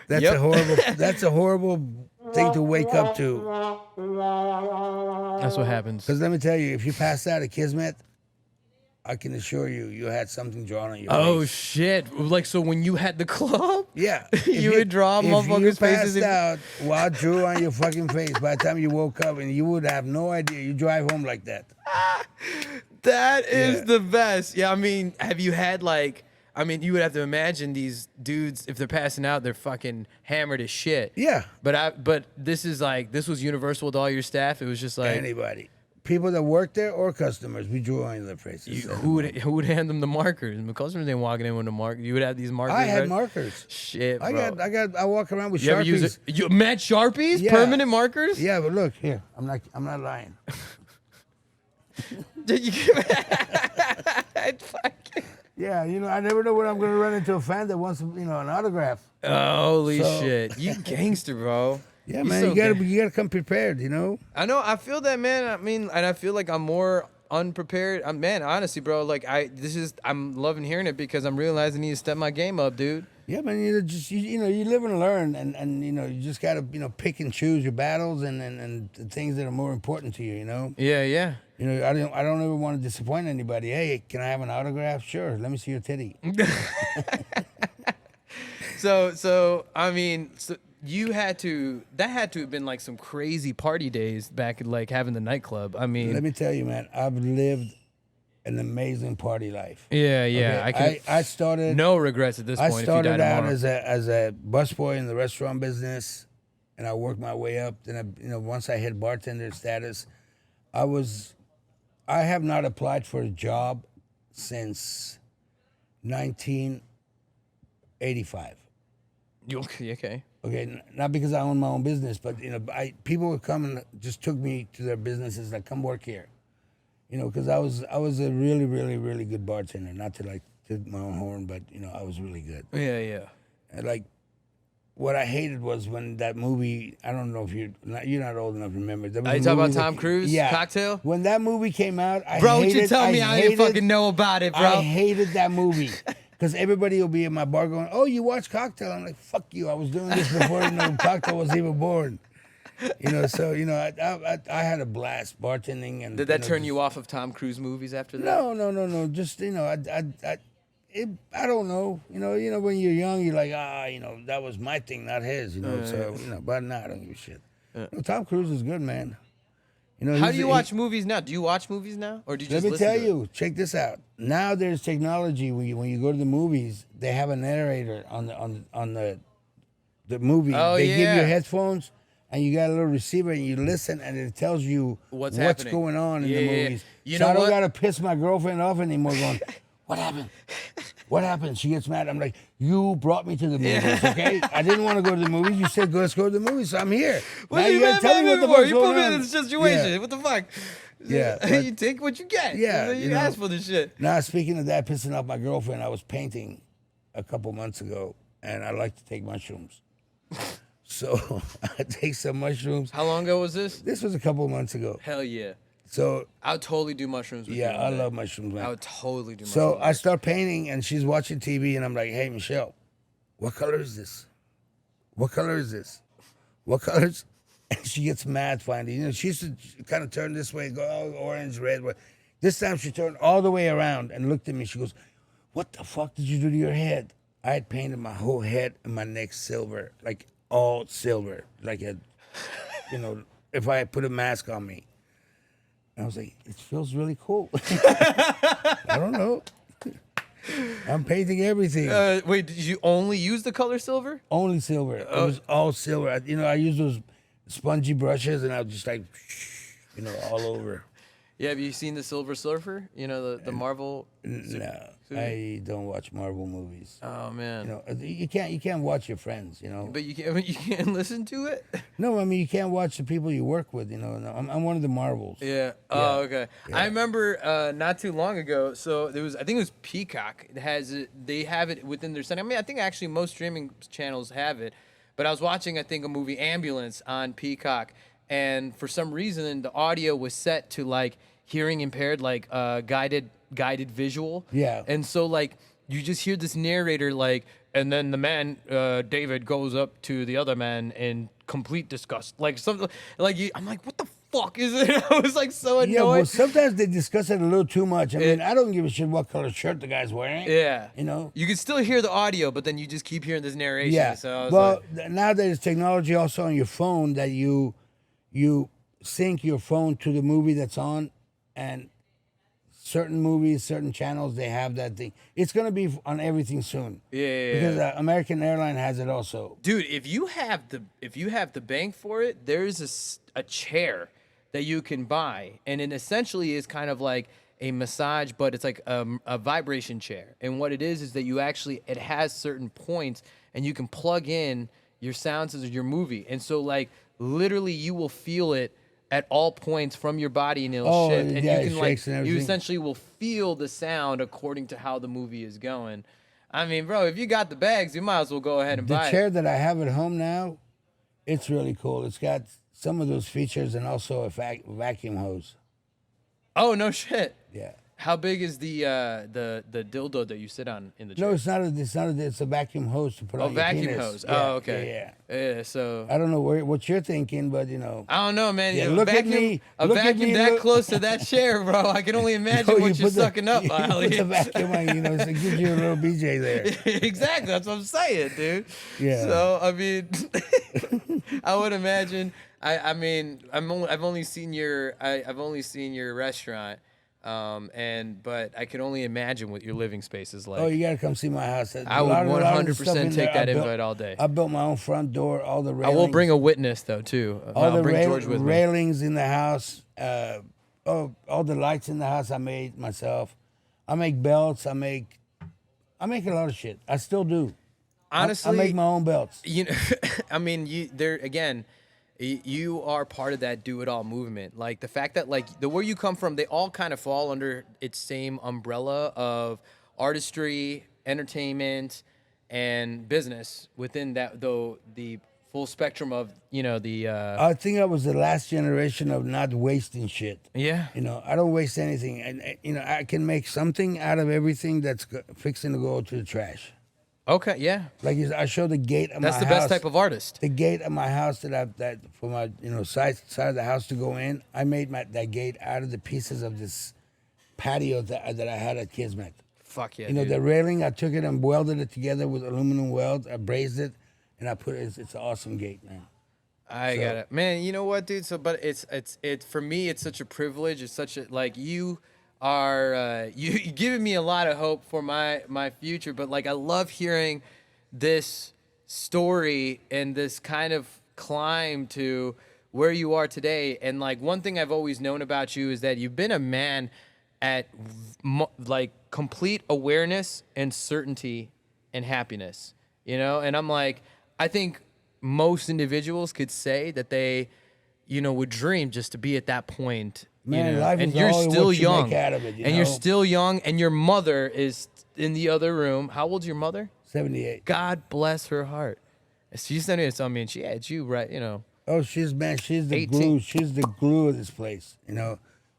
That's a horrible thing to wake up to. That's what happens. Because let me tell you, if you pass out at Kismet, I can assure you had something drawn on your face. Oh shit! Like, so when you had the club, yeah, you would draw motherfuckers' faces. If you passed out while I drew on your fucking face, by the time you woke up, and you would have no idea. You drive home like that. That is the best. Yeah, I mean, have you had like? I mean, you would have to imagine these dudes, if they're passing out, they're fucking hammered as shit. Yeah. But this was universal with all your staff. It was just like anybody. People that work there or customers, we drew on their faces. Who would hand them the markers? The customers ain't walking in with the marker. You would have these markers. I had ready? Markers. Shit, bro. I walk around with you Sharpies. Ever use it? You met Sharpies? Yeah. Permanent markers? Yeah, but look here. I'm not lying. Yeah, I never know when I'm going to run into a fan that wants, an autograph. Holy shit. You gangster, bro. Yeah, man, you gotta come prepared, I know, I feel that, man. I mean, and I feel like I'm more unprepared. Man, honestly, bro, like I'm loving hearing it because I'm realizing I need to step my game up, dude. Yeah, man, you live and learn, and you just gotta pick and choose your battles and the things that are more important to you, Yeah. I don't ever want to disappoint anybody. Hey, can I have an autograph? Sure. Let me see your titty. So I mean, that had to have been like some crazy party days back at like having the nightclub. I mean, let me tell you, man, I've lived an amazing party life. Yeah. Okay? I started no regrets at this point. I started out as a busboy in the restaurant business, and I worked my way up. Then once I hit bartender status, I have not applied for a job since 1985. Okay. Okay, not because I own my own business, but people would come and just took me to their businesses, like, come work here, because I was a really, really, really good bartender. Not to like toot my own horn, but I was really good. Yeah. And like, what I hated was when that movie. I don't know if you're not old enough to remember. Are you talking about Tom Cruise? Yeah, Cocktail. When that movie came out, Bro, what you tell me? I didn't fucking know about it, bro. I hated that movie. Because everybody will be in my bar going, "Oh, you watch Cocktail?" I'm like, "Fuck you! I was doing this before Cocktail was even born." So I had a blast bartending. And did that turn you off of Tom Cruise movies after that? No. Just I don't know. When you're young, you're like, that was my thing, not his. But no, I don't give a shit. Tom Cruise is good, man. How do you watch movies now? Do you watch movies now, or do you just let me tell to you? Check this out. Now there's technology when you go to the movies, they have a narrator on the movie. They give you headphones, and you got a little receiver, and you listen, and it tells you what's going on in the movies. You so know I don't gotta piss my girlfriend off anymore. Going, what happened? What happened? She gets mad. I'm like, you brought me to the movies, okay? I didn't want to go to the movies. You said, let's go to the movies, so I'm here. What now you gotta tell me what the fuck's you going put me on. in this situation. Yeah. What the fuck? Yeah. You take what you get. Yeah. You ask for this shit. Now, speaking of that, pissing off my girlfriend, I was painting a couple months ago, and I like to take mushrooms. So I take some mushrooms. How long ago was this? This was a couple of months ago. Hell yeah. So I would totally do mushrooms with you. Yeah, I love mushrooms, man. I would totally do mushrooms. So I start painting, and she's watching TV, and I'm like, hey, Michelle, what color is this? What color is this? What colors? And she gets mad finally. She used to kind of turn this way, go orange, red. This time she turned all the way around and looked at me. She goes, what the fuck did you do to your head? I had painted my whole head and my neck silver, like all silver, like if I put a mask on me. And I was like, it feels really cool. I don't know. I'm painting everything. Wait, did you only use the color silver? Only silver. It was all silver. I use those spongy brushes, and I was just like, all over. Yeah, have you seen the Silver Surfer? The Marvel. No, I don't watch Marvel movies. Oh man. You can't watch your friends. But you can't listen to it. No, I mean you can't watch the people you work with. I'm one of the Marvels. Yeah. Oh, okay. Yeah. I remember not too long ago. So I think it was Peacock. They have it within their setting. I mean, I think actually most streaming channels have it. But I was watching, I think, a movie Ambulance on Peacock, and for some reason the audio was set to like hearing impaired, like guided visual. Yeah. And so like you just hear this narrator like, and then the man David goes up to the other man in complete disgust, like something like I'm like, what the fuck is it? I was like so annoyed. Yeah, well, sometimes they discuss it a little too much. I mean, I don't give a shit what color shirt the guy's wearing. Yeah. You can still hear the audio, but then you just keep hearing this narration. Yeah. So now there's technology also on your phone that you sync your phone to the movie that's on, and certain movies, certain channels, they have that thing. It's gonna be on everything soon. Yeah. Because American Airlines has it also. Dude, if you have the bank for it, there's a chair that you can buy, and it essentially is kind of like a massage, but it's like a vibration chair. And what it is that it has certain points, and you can plug in your sounds as your movie, and so like literally you will feel it at all points from your body, and it'll shift, and yeah, you can you essentially will feel the sound according to how the movie is going. I mean, bro, if you got the bags, you might as well go ahead and buy it. The chair that I have at home now, it's really cool. It's got some of those features and also a vacuum hose. Oh no shit. Yeah. How big is the dildo that you sit on in the chair? No, it's not. It's a vacuum hose to put on your penis. Vacuum hose. Yeah, oh, okay. Yeah. So I don't know what you're thinking, but I don't know, man. Yeah, look at me. Close to that chair, bro. I can only imagine what you're sucking up, Ali. Put the vacuum on, so it gives you a little BJ there. Exactly. That's what I'm saying, dude. Yeah. So I mean, I would imagine. I've only seen your restaurant. But I can only imagine what your living space is like. Oh, you gotta come see my house. I would 100% take that invite all day. I built my own front door, all the railings. I will bring a witness though too. I'll bring George with me. Railings in the house. All the lights in the house I made myself. I make belts. I make a lot of shit. I still do. Honestly, I make my own belts. I mean, you are part of that do-it-all movement. Like the fact that like where you come from, they all kind of fall under its same umbrella of artistry, entertainment, and business. Within that, though, the full spectrum of I think I was the last generation of not wasting shit. Yeah. I don't waste anything, and I can make something out of everything that's fixing to go to the trash. Okay, yeah. Like I show the gate of my house. That's the best type of artist. The gate of my house that for my side of the house to go in. I made that gate out of the pieces of this patio that I had at Kismet. Fuck yeah. Dude. The railing, I took it and welded it together with aluminum weld. I brazed it, and I put it. It's an awesome gate, man. I got it, man. You know what, dude? So, but it's for me. It's such a privilege. It's such a you are you giving me a lot of hope for my future, but like I love hearing this story and this kind of climb to where you are today. And like one thing I've always known about you is that you've been a man at like complete awareness and certainty and happiness, and I'm like, I think most individuals could say that they would dream just to be at that point. Man, life and is you're all still what you young, make out of it, and you're still young, and your mother is in the other room. How old's your mother? 78. God bless her heart. She's sending it to me, and she had you right, Oh, she's the 18. glue. She's the glue of this place.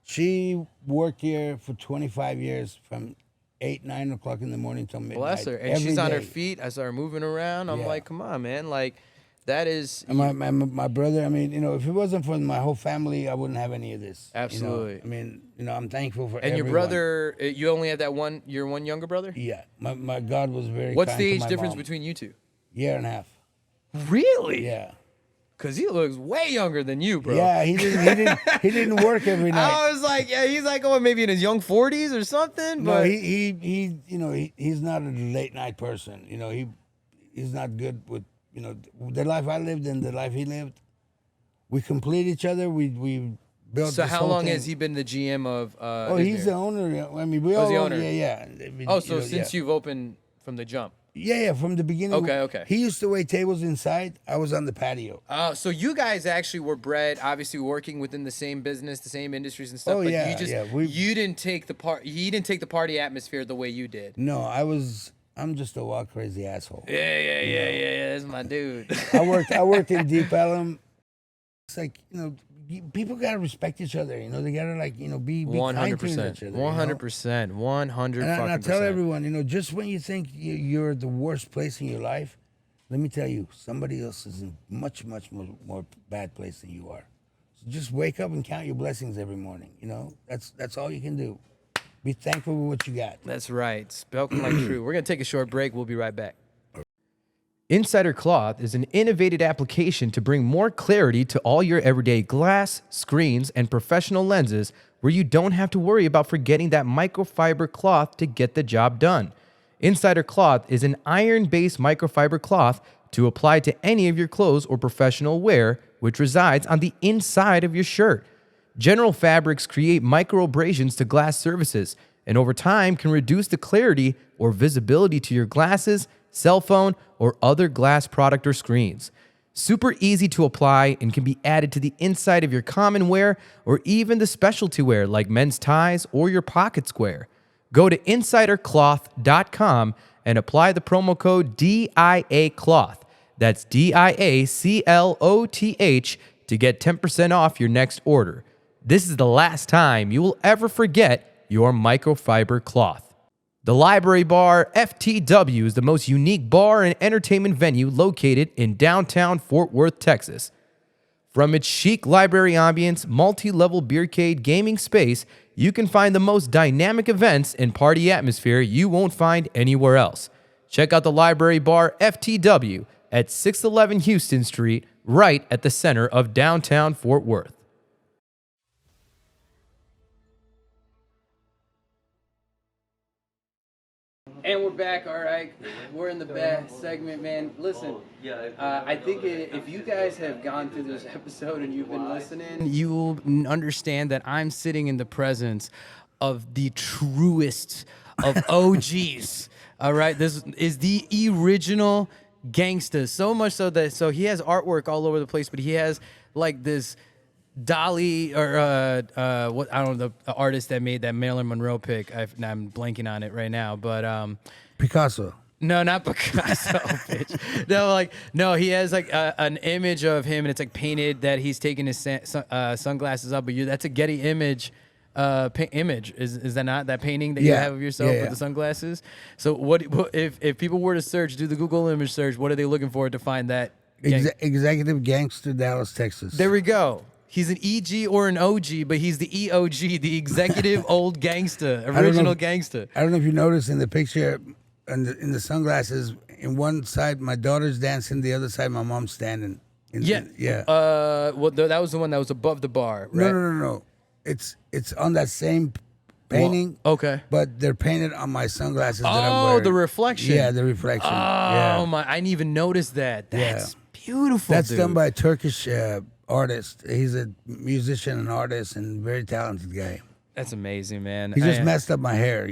She worked here for 25 years from 9 o'clock in the morning till midnight. Bless her, and she's on her feet. I saw her moving around. I'm like, come on, man, like. That is... And my brother, I mean, if it wasn't for my whole family, I wouldn't have any of this. Absolutely. I mean, I'm thankful for everyone. And your brother, you only have your one younger brother? Yeah. My God was very What's kind the age to my difference mom. between you two? Year and a half. Really? Yeah. Because he looks way younger than you, bro. Yeah, he didn't work every night. I was like, yeah, he's like, oh, maybe in his young 40s or something. No, But he's not a late night person. He's not good with the life I lived and the life he lived. We complete each other. We built. So this how whole long thing. has he been the GM of? He's Izmir? the owner. I mean, we all the own. owner? Yeah. I mean, So since you've opened from the jump. Yeah, from the beginning. Okay. He used to wait tables inside. I was on the patio. So you guys actually were bred, obviously working within the same business, the same industries and stuff. Oh, but yeah, you just yeah, you didn't take the part. He didn't take the party atmosphere the way you did. No, I'm just a wild, crazy asshole. Yeah. That's my dude. I worked in Deep Ellum. It's like people gotta respect each other. They gotta be 100%, kind to each other. 100%, 100. And I tell 100%. everyone, just when you think you're the worst place in your life, let me tell you, somebody else is in much, much more bad place than you are. So just wake up and count your blessings every morning. That's all you can do. Be thankful for what you got. That's right. Spoken like true. We're gonna take a short break. We'll be right back. Insider Cloth is an innovative application to bring more clarity to all your everyday glass, screens, and professional lenses where you don't have to worry about forgetting that microfiber cloth to get the job done. Insider Cloth is an iron-based microfiber cloth to apply to any of your clothes or professional wear, which resides on the inside of your shirt. General Fabrics create microabrasions to glass surfaces, and over time can reduce the clarity or visibility to your glasses, cell phone, or other glass product or screens. Super easy to apply and can be added to the inside of your common wear or even the specialty wear like men's ties or your pocket square. Go to insidercloth.com and apply the promo code DIACloth. That's DIACLOTH to get 10% off your next order. This is the last time you will ever forget your microfiber cloth. The Library Bar FTW is the most unique bar and entertainment venue located in downtown Fort Worth, Texas. From its chic library ambience, multi-level beercade gaming space, you can find the most dynamic events and party atmosphere you won't find anywhere else. Check out the Library Bar FTW at 611 Houston Street, right at the center of downtown Fort Worth. And we're back, all right. We're in the bad segment, man. Listen, I think if you guys have gone through this episode and you've been listening, you will understand that I'm sitting in the presence of the truest of OGs. All right, this is the original gangsta. So much so that he has artwork all over the place, but he has like this Dolly or what I don't know, the artist that made that Marilyn Monroe pic. I'm blanking on it right now, but Picasso. No, not Picasso, bitch. No, he has like an image of him, and it's like painted that he's taking his sunglasses up. But that's a Getty image. Image is that not that painting that you have of yourself with the sunglasses? So what if people were to search, do the Google image search? What are they looking for to find that? Executive Gangster, Dallas, Texas. There we go. He's an EG or an OG, but he's the EOG, the executive old gangsta, original gangsta. I don't know if you noticed in the picture, in the sunglasses, in one side my daughter's dancing, the other side my mom's standing. Yeah. Well, that was the one that was above the bar, right? No. It's on that same painting. Well, okay. But they're painted on my sunglasses that I'm wearing. Oh, the reflection. Yeah, the reflection. Oh my! I didn't even notice that. That's beautiful. That's done by a Turkish artist. He's a musician and artist and very talented guy. That's amazing, man. He just messed up my hair,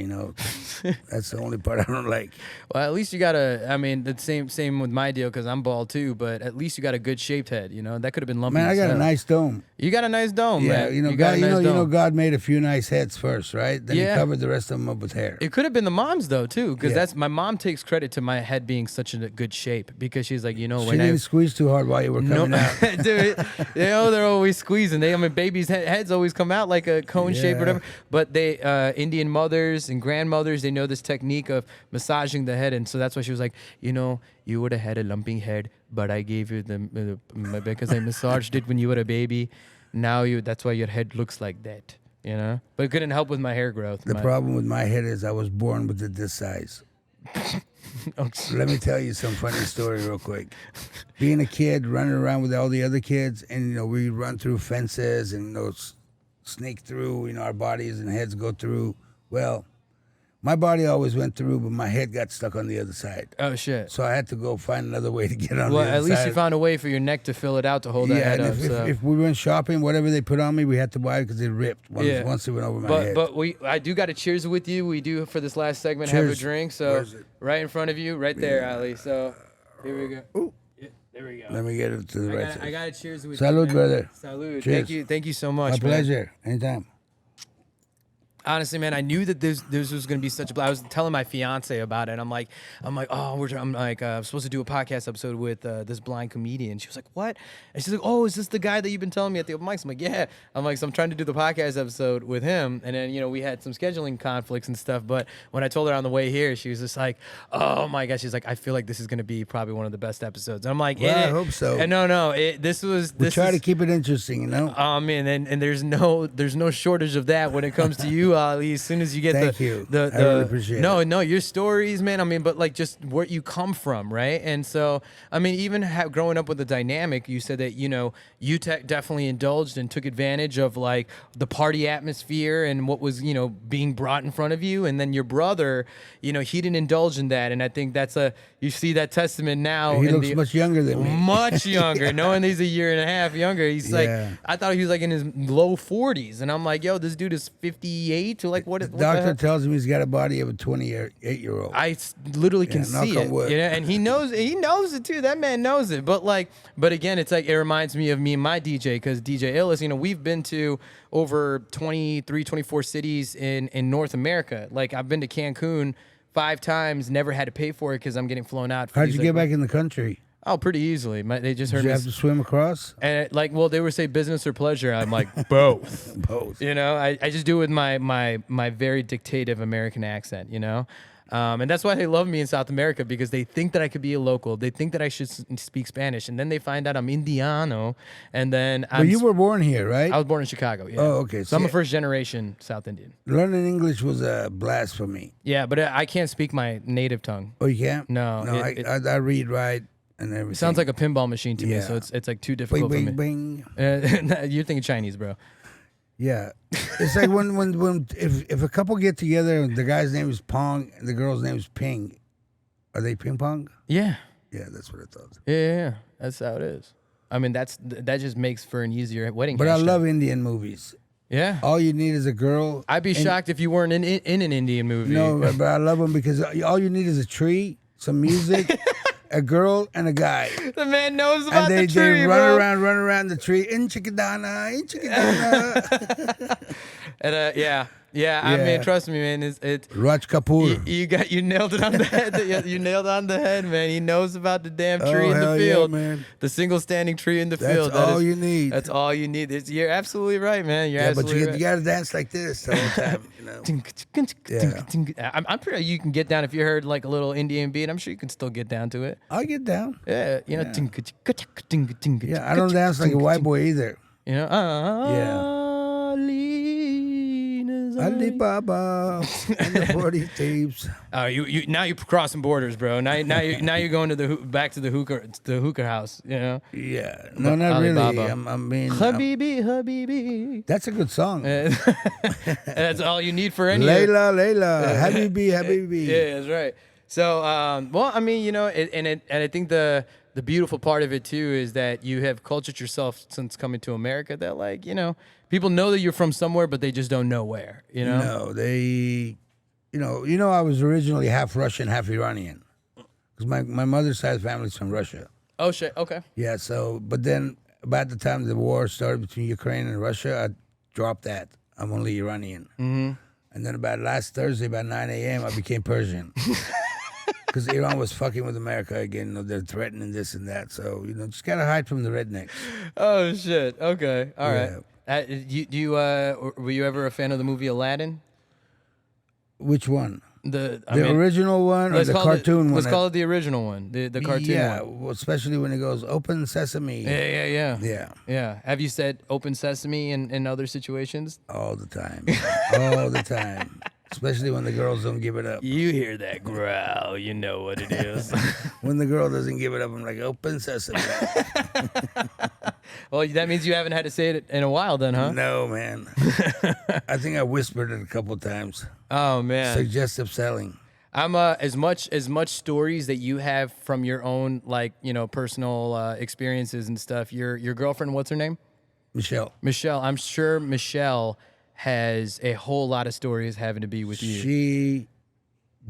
That's the only part I don't like. Well, at least you got the same with my deal because I'm bald too, but at least you got a good shaped head, That could have been lumpy. Man, I got a nice dome. You got a nice dome, man. God made a few nice heads first, right? Then he covered the rest of them up with hair. It could have been the mom's though too, because my mom takes credit to my head being such a good shape because she's like, she didn't squeeze too hard while you were coming out. Dude, they're always squeezing. Babies' heads always come out like a cone shape or whatever. But they Indian mothers and grandmothers, they know this technique of massaging the head, and so that's why she was like, you would have had a lumping head, but I gave you because I massaged it when you were a baby. Now that's why your head looks like that, But it couldn't help with my hair growth. The problem with my head is I was born with it this size. Let me tell you some funny story real quick. Being a kid, running around with all the other kids, and we run through fences and snake through. Our bodies and heads go through. Well, my body always went through, but my head got stuck on the other side. Oh, shit. So I had to go find another way to get on the other side. Well, at least you found a way for your neck to fill it out to hold that head up. If we went shopping, whatever they put on me, we had to buy it because it ripped once it went over my head. But I do got to cheers with you. We do, for this last segment, have a drink. So right in front of you, right there, Ali. So here we go. Ooh. Yeah, there we go. Let me get it to the right side. I got to cheers with Salud, you. Salud, brother. Salud. Cheers. Thank you so much, My pleasure. Anytime. Honestly, man, I knew that this was gonna be such a. I was telling my fiance about it. I'm like, I'm supposed to do a podcast episode with this blind comedian. She was like, what? And she's like, oh, is this the guy that you've been telling me at the open mics? I'm like, yeah. I'm like, so I'm trying to do the podcast episode with him, and then we had some scheduling conflicts and stuff. But when I told her on the way here, she was just like, oh my gosh, she's like, I feel like this is gonna be probably one of the best episodes. And I'm like, well, I hope so. And no, we try to keep it interesting, Oh man, and there's no shortage of that when it comes to you. Ali, as soon as you get I really appreciate it. No, your stories, man. I mean, but like just where you come from, right? And so, I mean, even growing up with the dynamic, you said that you definitely indulged and took advantage of like the party atmosphere and what was being brought in front of you, and then your brother, he didn't indulge in that, and I think you see that testament now. He looks much younger than me. Much younger, knowing he's a year and a half younger. He's like, I thought he was like in his low 40s, and I'm like, yo, this dude is 58. So like, what doctor tells him he's got a body of a 28-year-old. I literally can see it, and he knows it too. That man knows it. But again, it's like it reminds me of me and my DJ, because DJ Illis, we've been to over 23, 24 cities in North America. Like I've been to Cancun 5 times, never had to pay for it because I'm getting flown out. How'd you get back in the country? Oh, pretty easily. They just heard me. Did you have to swim across? And they would say business or pleasure. I'm like, both. Both. I just do it with my very dictative American accent, and that's why they love me in South America, because they think that I could be a local. They think that I should speak Spanish, and then they find out I'm Indiano, and then you were born here, right? I was born in Chicago, yeah. Oh, okay. So I'm a first-generation South Indian. Learning English was a blast for me. Yeah, but I can't speak my native tongue. Oh, you can't? No. I read, write, and everything. It sounds like a pinball machine to me, so it's like too difficult for me. Bing. You're thinking Chinese, bro. Yeah, it's like if a couple get together, the guy's name is Pong and the girl's name is Ping. Are they ping pong? Yeah. Yeah, that's what I thought. Yeah, that's how it is. I mean, that just makes for an easier wedding. But I love Indian movies. Yeah. All you need is a girl. I'd be shocked if you weren't in an Indian movie. No, but I love them because all you need is a tree, some music. A girl and a guy. The man knows about the tree, they run around the tree. In Chicadana. And yeah. I mean, trust me, man. It's Raj Kapoor. You nailed it on the head. You nailed it on the head, man. He knows about the damn tree in the field, man. The single standing tree in the field. That's all you need. That's all you need. You're absolutely right, man. But you got to dance like this the whole time. I'm pretty sure you can get down if you heard like a little Indian beat. I'm sure you can still get down to it. I'll get down. Yeah, Yeah, I don't dance like a white boy either. Ali Baba and the 40 tapes. You now you're crossing borders, bro. Now you're going to back to the hookah house. Yeah, no, not really. Habibi. That's a good song. That's all you need for any. Layla, Habibi. Yeah, that's right. So, well, I mean, and I think the beautiful part of it too is that you have cultured yourself since coming to America. That like, people know that you're from somewhere, but they just don't know where. No, they, I was originally half Russian, half Iranian, because my mother's side of the family's from Russia. Oh shit. Okay. Yeah. So, but then about the time the war started between Ukraine and Russia, I dropped that. I'm only Iranian. Mm-hmm. And then about last Thursday, about 9 a.m., I became Persian. Because Iran was fucking with America again. They're threatening this and that. So, just got to hide from the rednecks. Oh, shit. Okay. All right. Yeah. Were you ever a fan of the movie Aladdin? Which one? The original one or the cartoon one? Let's call it the original one, the cartoon one. Yeah, well, especially when it goes, open sesame. Yeah. Have you said open sesame in other situations? All the time. All the time. Especially when the girls don't give it up. You hear that growl, you know what it is. When the girl doesn't give it up, I'm like, open sesame. Well, that means you haven't had to say it in a while then, huh? No, man. I think I whispered it a couple times. Oh, man. Suggestive selling. I'm as much stories that you have from your own, like, you know, personal experiences and stuff. Your girlfriend, what's her name? Michelle. Michelle. I'm sure Michelle has a whole lot of stories having to be with you. She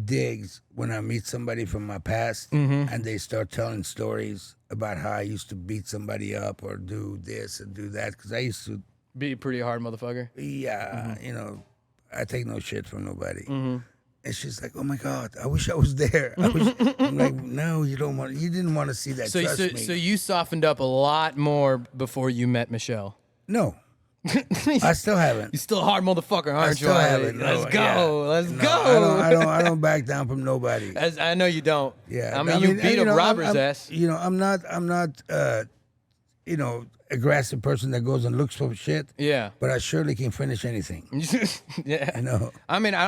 digs when I meet somebody from my past and they start telling stories about how I used to beat somebody up or do this and do that. Because I used to be a pretty hard motherfucker. Yeah, you know, I take no shit from nobody. And she's like, "Oh my God, I wish I was there." I'm like, "No, you don't want. You didn't want to see that. Trust me." So you softened up a lot more before you met Michelle. No, I still haven't. You still a hard motherfucker, aren't you? I still haven't. Let's go. Yeah. Let's No, go. I don't back down from nobody. I know you don't. Yeah, I mean, you beat up Robert's ass. You know, I'm not. You know, aggressive person that goes and looks for shit. Yeah. But I surely can finish anything. Yeah. You know. I mean, I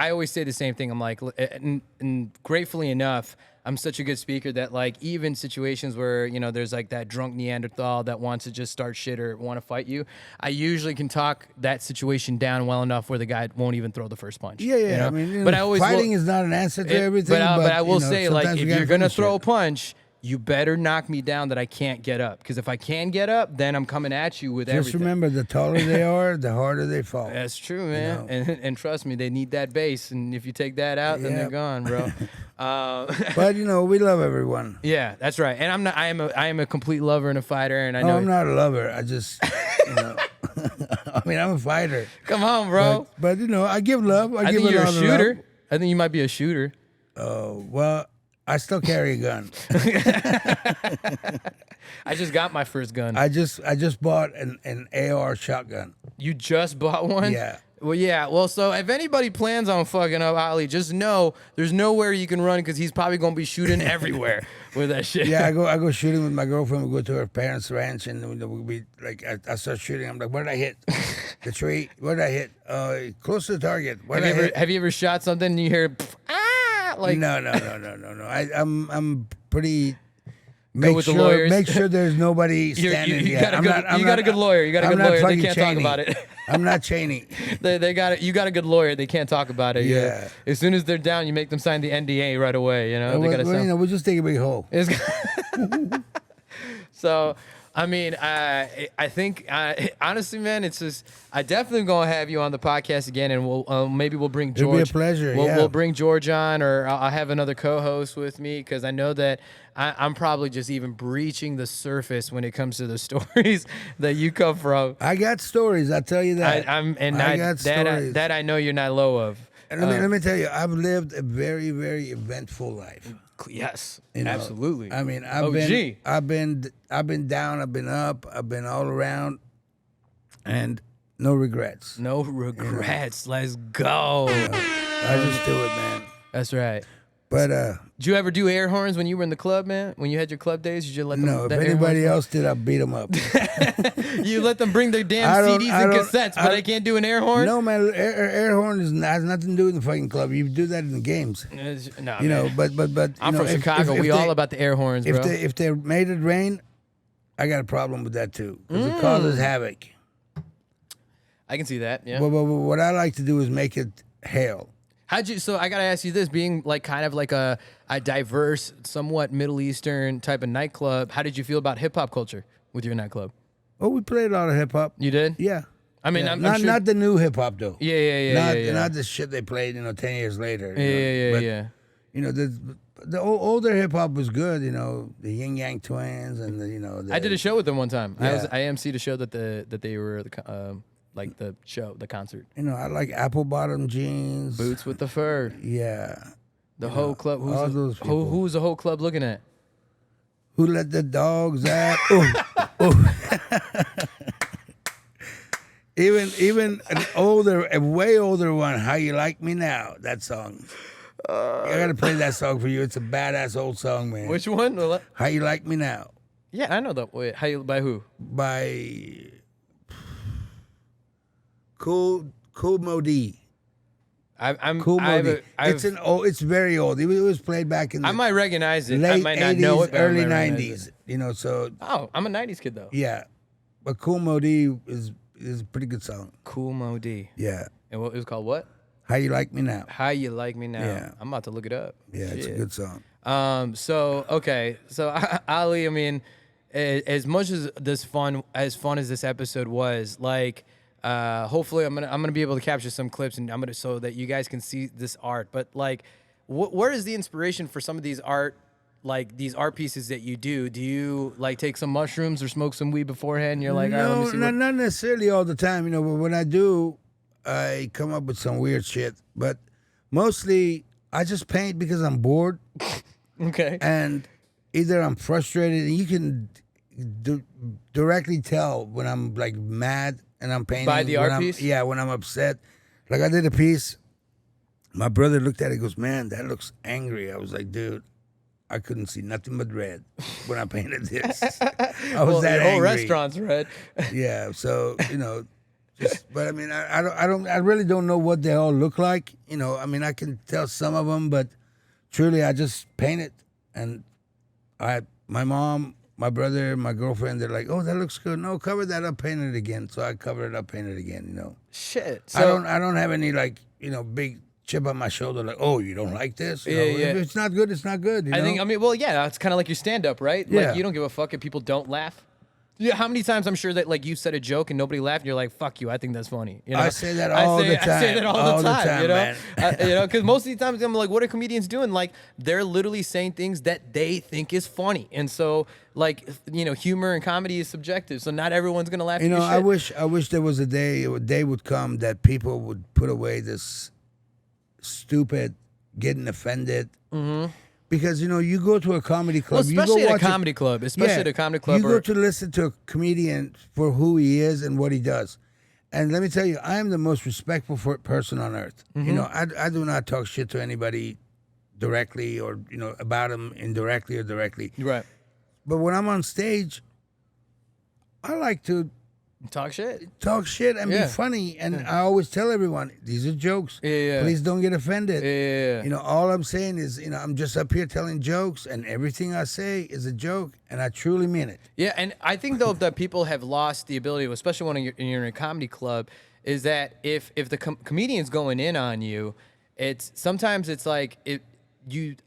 always say the same thing. I'm like, and gratefully enough, I'm such a good speaker that, like, even situations where, you know, there's like that drunk Neanderthal that wants to just start shit or want to fight you, I usually can talk that situation down well enough where the guy won't even throw the first punch. Yeah, yeah. You know? I mean, but I always fighting is not an answer to everything. But I will you know, say, like, sometimes if you you're gonna finish throw a it. punch, you better knock me down that I can't get up. Because if I can get up, then I'm coming at you with everything. Just remember, the taller they are, the harder they fall. That's true, man. You know? And trust me, they need that base. And if you take that out, then they're gone, bro. But you know, we love everyone. Yeah, that's right. And I am a complete lover and a fighter. And I know I'm not a lover. I just, you know, I mean, I'm a fighter. Come on, bro. But you know, I give love. I give think you're a lot of love. shooter. I think you might be a shooter. Oh well, I still carry a gun. I just got my first gun. I just bought an AR shotgun. You just bought one? Yeah. Well, yeah. Well, so if anybody plans on fucking up Ali, just know there's nowhere you can run because he's probably gonna be shooting everywhere with that shit. Yeah, I go shooting with my girlfriend. We go to her parents' ranch, and we'll be like, I start shooting. I'm like, where did I hit? The tree? Where did I hit? Close to the target. Where did I hit? Have you ever shot something and you hear ah? Like No. I'm pretty. with the lawyers. Make sure there's nobody standing. You got a good lawyer. You got a good lawyer. They can't talk about it. I'm not Cheney. They got it. You got a good lawyer. They can't talk about it. Yeah. As soon as they're down, you make them sign the NDA right away. You know. They gotta sign. We'll just take a big hole. So, I mean, I think honestly, man, it's just I definitely gonna have you on the podcast again, and we'll maybe we'll bring George. It'll be a pleasure. We'll bring George on, or I'll have another co-host with me because I know that I'm probably just even breaching the surface when it comes to the stories that you come from. I got stories. I tell you that. I got stories. That I know you're not low of. And let me tell you, I've lived a very, very eventful life. Yes, You know, absolutely. I mean, OG. I've been down, I've been up, I've been all around, and no regrets. No regrets. Let's go. I just do it, man. That's right. But did you ever do air horns when you were in the club, man? When you had your club days, did you let them? no, if anybody else did, I'd beat them up. You let them bring their damn CDs and cassettes, but they can't do an air horn? No, man, air horn has nothing to do with the fucking club. You do that in the games. No, You know, but I'm you know, from Chicago. We all about the air horns, bro. If they made it rain, I got a problem with that too because it causes havoc. I can see that. Yeah. But what I like to do is make it hail. So I gotta ask you this: being like kind of like a diverse, somewhat Middle Eastern type of nightclub, how did you feel about hip hop culture with your nightclub? Oh, we played a lot of hip hop. You did? Yeah. I mean, Yeah. I'm not sure... not the new hip hop though. Yeah. Not the shit they played, 10 years later. Yeah. You know, the older hip hop was good. You know, the Yin Yang Twins and I did a show with them one time. Yeah. I emceed a show that they were like the concert. You know, I like apple bottom jeans, Boots with the fur. Yeah. The whole club. all those people. Who's the whole club looking at? Who let the dogs out? Ooh. Even a way older one. How You Like Me Now? That song. I gotta play that song for you. It's a badass old song, man. Which one? How You Like Me Now? Yeah, I know that. Wait, by who? By Cool Cool Modi. I'm Cool Modi. I've, It's very old. It was played back in the I might recognize it. late I might not 80s, know it, but early I might recognize 90s. it. You know, so Oh, I'm a 90s kid, though. yeah. But Cool Modi is a pretty good song. Cool Modi. Yeah. And what it was called what? How You Like Me Now. How You Like Me Now. Yeah. I'm about to look it up. Yeah, it's a Shit. good song. So okay. So Ali, I mean, as much as fun as this episode was, like, hopefully I'm gonna be able to capture some clips and so that you guys can see this art. But like, where is the inspiration for some of these art pieces that you do? Do you like take some mushrooms or smoke some weed beforehand? And you're like, all right, let me see not necessarily all the time. You know, but when I do, I come up with some weird shit. But mostly, I just paint because I'm bored. Okay. And either I'm frustrated, and you can directly tell when I'm like mad and I'm painting. By the art piece? Yeah, when I'm upset. Like I did a piece. My brother looked at it and goes, man, that looks angry. I was like, dude, I couldn't see nothing but red when I painted this. I was that the whole angry. restaurant's red. Yeah, so, you know, but I mean, I really don't know what they all look like. You know, I mean, I can tell some of them, but truly, I just paint it. And my mom, my brother, my girlfriend, they're like, oh, that looks good. No, cover that up, paint it again. So I cover it up, paint it again, you know. Shit. So, I don't have any, like, you know, big chip on my shoulder, like, oh, you don't like this? You know, yeah. If it's not good, it's not good, you know? Well, yeah, it's kind of like your stand-up, right? Yeah. Like, you don't give a fuck if people don't laugh. Yeah, how many times I'm sure that like you said a joke and nobody laughed and you're like, fuck you, I think that's funny. You know? I say that all the time. I say that all the time, you know? man. You know, because most of the times I'm like, what are comedians doing? Like, they're literally saying things that they think is funny. And so, like, you know, humor and comedy is subjective. So not everyone's going to laugh at You your know, shit. I wish there was a day would come that people would put away this stupid, getting offended. Mm-hmm. Because, you know, you go to a comedy club. Well, especially you go at a watch comedy club. Especially at a comedy club. You go to listen to a comedian for who he is and what he does. And let me tell you, I am the most respectful person on earth. Mm-hmm. You know, I do not talk shit to anybody directly or, you know, about them indirectly or directly. Right. But when I'm on stage, I like to Talk shit and be funny. And I always tell everyone, these are jokes. Yeah. Please don't get offended. Yeah. You know, all I'm saying is, you know, I'm just up here telling jokes, and everything I say is a joke, and I truly mean it. Yeah, and I think though that people have lost the ability, especially when you're in a comedy club, is that if the comedian's going in on you, sometimes it's like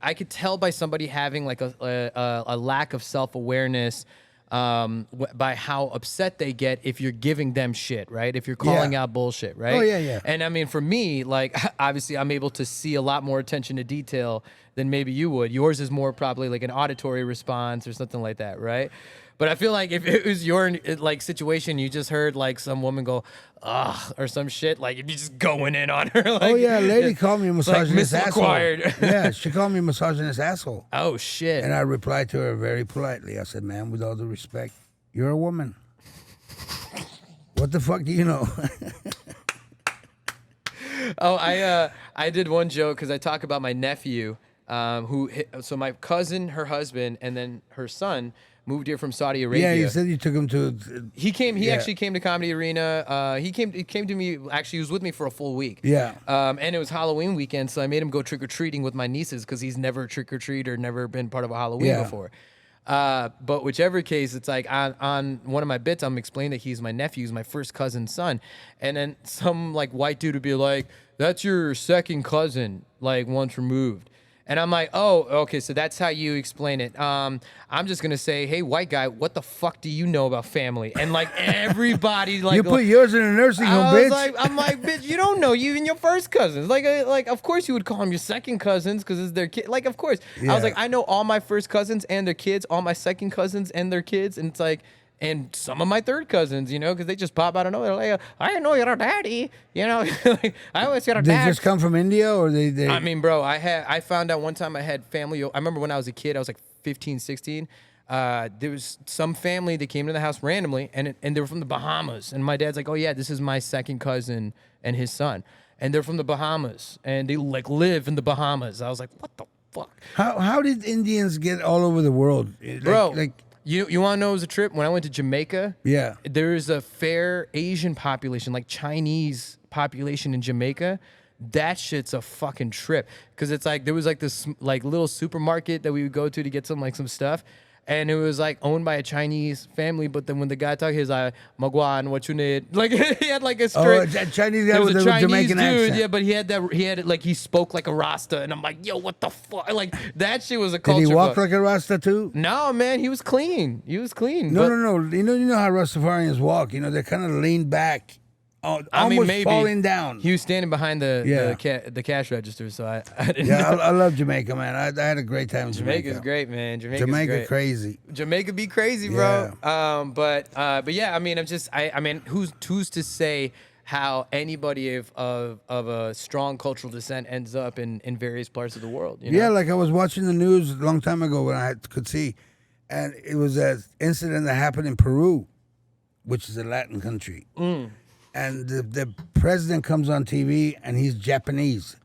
I could tell by somebody having like a lack of self-awareness. By how upset they get if you're giving them shit, right? If you're calling out bullshit, right? Oh, yeah. And I mean, for me, like, obviously I'm able to see a lot more attention to detail than maybe you would. Yours is more probably like an auditory response or something like that, right? But I feel like if it was your like situation, you just heard like some woman go, ugh, or some shit, like if you're just going in on her. Like, Oh yeah, a lady called me a misogynist like asshole. misrequired. Yeah, she called me a misogynist asshole. Oh shit. And I replied to her very politely. I said, ma'am, with all due respect, you're a woman. What the fuck do you know? Oh, I did one joke because I talk about my nephew, so my cousin, her husband, and then her son moved here from Saudi Arabia. Yeah, you said you took him to. He actually came to Comedy Arena. He came to me. Actually, he was with me for a full week. Yeah. And it was Halloween weekend, so I made him go trick or treating with my nieces because he's never trick or treat or never been part of a Halloween before. But whichever case, it's like on one of my bits, I'm explaining that he's my nephew, he's my first cousin's son, and then some like white dude would be like, "That's your second cousin, like once removed." And I'm like, oh, okay, so that's how you explain it. I'm just gonna say, hey, white guy, what the fuck do you know about family? And like everybody, like you put yours in a nursing home, bitch. I'm like, bitch, you don't know you and your first cousins. Like, of course you would call them your second cousins because it's their kid. Like, of course. I was like, I know all my first cousins and their kids, all my second cousins and their kids, and it's like. And some of my third cousins, you know, because they just pop out of nowhere. They're like, I didn't know you're a daddy, you know. I always got a dad. They just come from India, or they? I mean, bro, I found out one time I had family. I remember when I was a kid, I was like 15, 16. There was some family that came to the house randomly, and they were from the Bahamas. And my dad's like, oh yeah, this is my second cousin and his son, and they're from the Bahamas, and they like live in the Bahamas. I was like, what the fuck? How did Indians get all over the world, Bro? Like You want to know it was a trip? When I went to Jamaica, Yeah. there's a fair Asian population, like Chinese population in Jamaica. That shit's a fucking trip. Because it's like, there was like this like little supermarket that we would go to get some stuff. And it was like owned by a Chinese family, but then when the guy talked, he was like, "Magwan, what you need?" Like he had like a straight a Chinese guy with a Chinese Jamaican dude, accent. yeah. But he had like he spoke like a Rasta, and I'm like, "Yo, what the fuck?" Like that shit was a culture. Did he walk fuck. like a Rasta too? No, man, he was clean. He was clean. No. You know how Rastafarians walk. You know, they're kind of leaned back, almost falling down. He was standing behind the cash register, so I didn't. Yeah, know. I love Jamaica, man. I had a great time in Jamaica. Jamaica's great, man. Jamaica great. crazy. Jamaica be crazy, bro. But yeah, I mean, I mean, who's to say how anybody of a strong cultural descent ends up in various parts of the world? You know? Yeah, like I was watching the news a long time ago when I could see, and it was an incident that happened in Peru, which is a Latin country. And the president comes on TV and he's Japanese.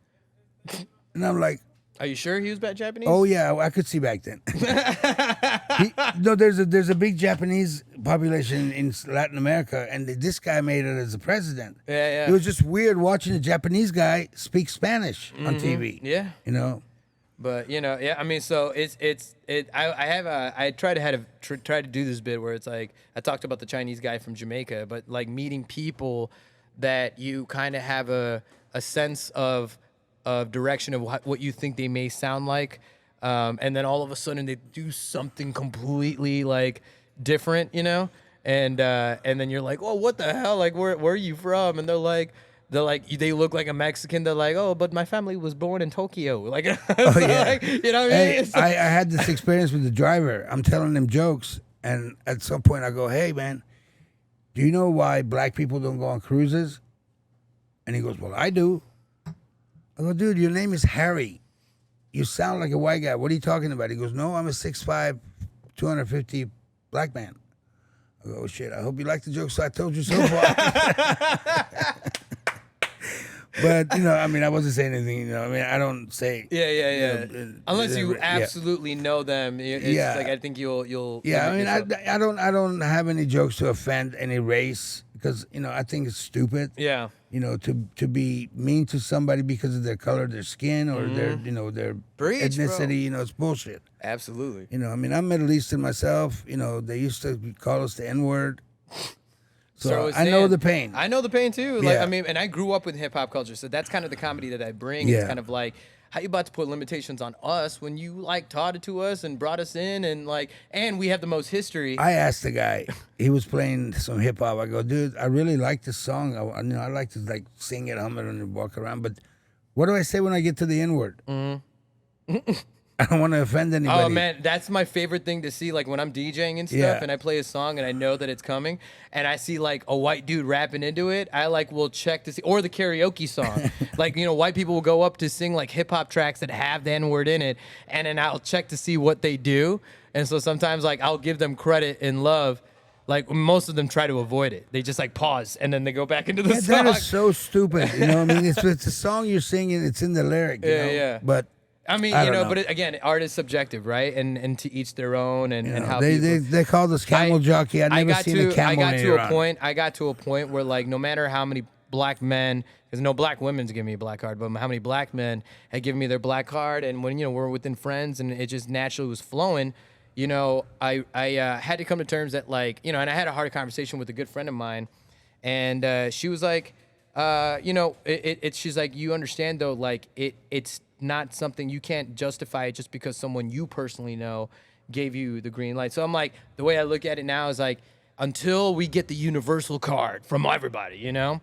And I'm like, are you sure he was Japanese? oh yeah, I could see back then. No, there's a big Japanese population in Latin America, and this guy made it as a president. Yeah. It was just weird watching a Japanese guy speak Spanish on TV. Yeah. You know? But you know, yeah, I mean, so I tried to do this bit where it's like I talked about the Chinese guy from Jamaica, but like meeting people that you kind of have a sense of direction of what you think they may sound like, and then all of a sudden they do something completely like different, you know, and then you're like, oh, what the hell? Like, where are you from? And they're like, they look like a Mexican. They're like, oh, but my family was born in Tokyo. Like, yeah. like, you know what I mean? Hey, I had this experience with the driver. I'm telling him jokes, and at some point I go, hey, man, do you know why black people don't go on cruises? And he goes, well, I do. I go, dude, your name is Harry. You sound like a white guy. What are you talking about? He goes, no, I'm a 6'5", 250 black man. I go, oh, shit, I hope you like the joke, so I told you so far. But, you know, I mean, I wasn't saying anything, you know. I mean, I don't say... Yeah. You know, unless you absolutely know them. It's like, I think you'll... Yeah, I mean, I don't have any jokes to offend any race because, you know, I think it's stupid. Yeah. You know, to be mean to somebody because of their color, their skin, or their, you know, their ethnicity, bro. You know, it's bullshit. Absolutely. You know, I mean, I'm Middle Eastern myself. You know, they used to call us the N-word. So I know the pain. I know the pain too. Like, Yeah. I mean, and I grew up with hip hop culture, so that's kind of the comedy that I bring. Yeah. It's kind of like, how you about to put limitations on us when you like taught it to us and brought us in and like, and we have the most history. I asked the guy, he was playing some hip hop. I go, dude, I really like this song. I like to like sing it, hum it, and walk around. But what do I say when I get to the N-word? I don't want to offend anybody. Oh man, that's my favorite thing to see. Like when I'm DJing and stuff, Yeah. and I play a song and I know that it's coming, and I see like a white dude rapping into it, I like will check to see, or the karaoke song. Like, you know, white people will go up to sing like hip hop tracks that have the N-word in it, and then I'll check to see what they do. And so sometimes like I'll give them credit and love. Like most of them try to avoid it. They just like pause and then they go back into the song. That is so stupid. You know what I mean? It's a song you're singing. It's in the lyric. You know? Yeah. But I mean, I you don't know, but again, art is subjective, right? And to each their own, and, you and know, how they called us camel jockey. I'd never seen a camel I in got to a point where like no matter how many black men, because no black women's giving me a black card, but how many black men had given me their black card, and when, you know, we're within friends and it just naturally was flowing, you know, I had to come to terms that, like, you know, and I had a hard conversation with a good friend of mine, and she was like, you know, she's like, you understand though, like it's not something you can't justify it just because someone you personally know gave you the green light. So I'm like, the way I look at it now is like, until we get the universal card from everybody, you know,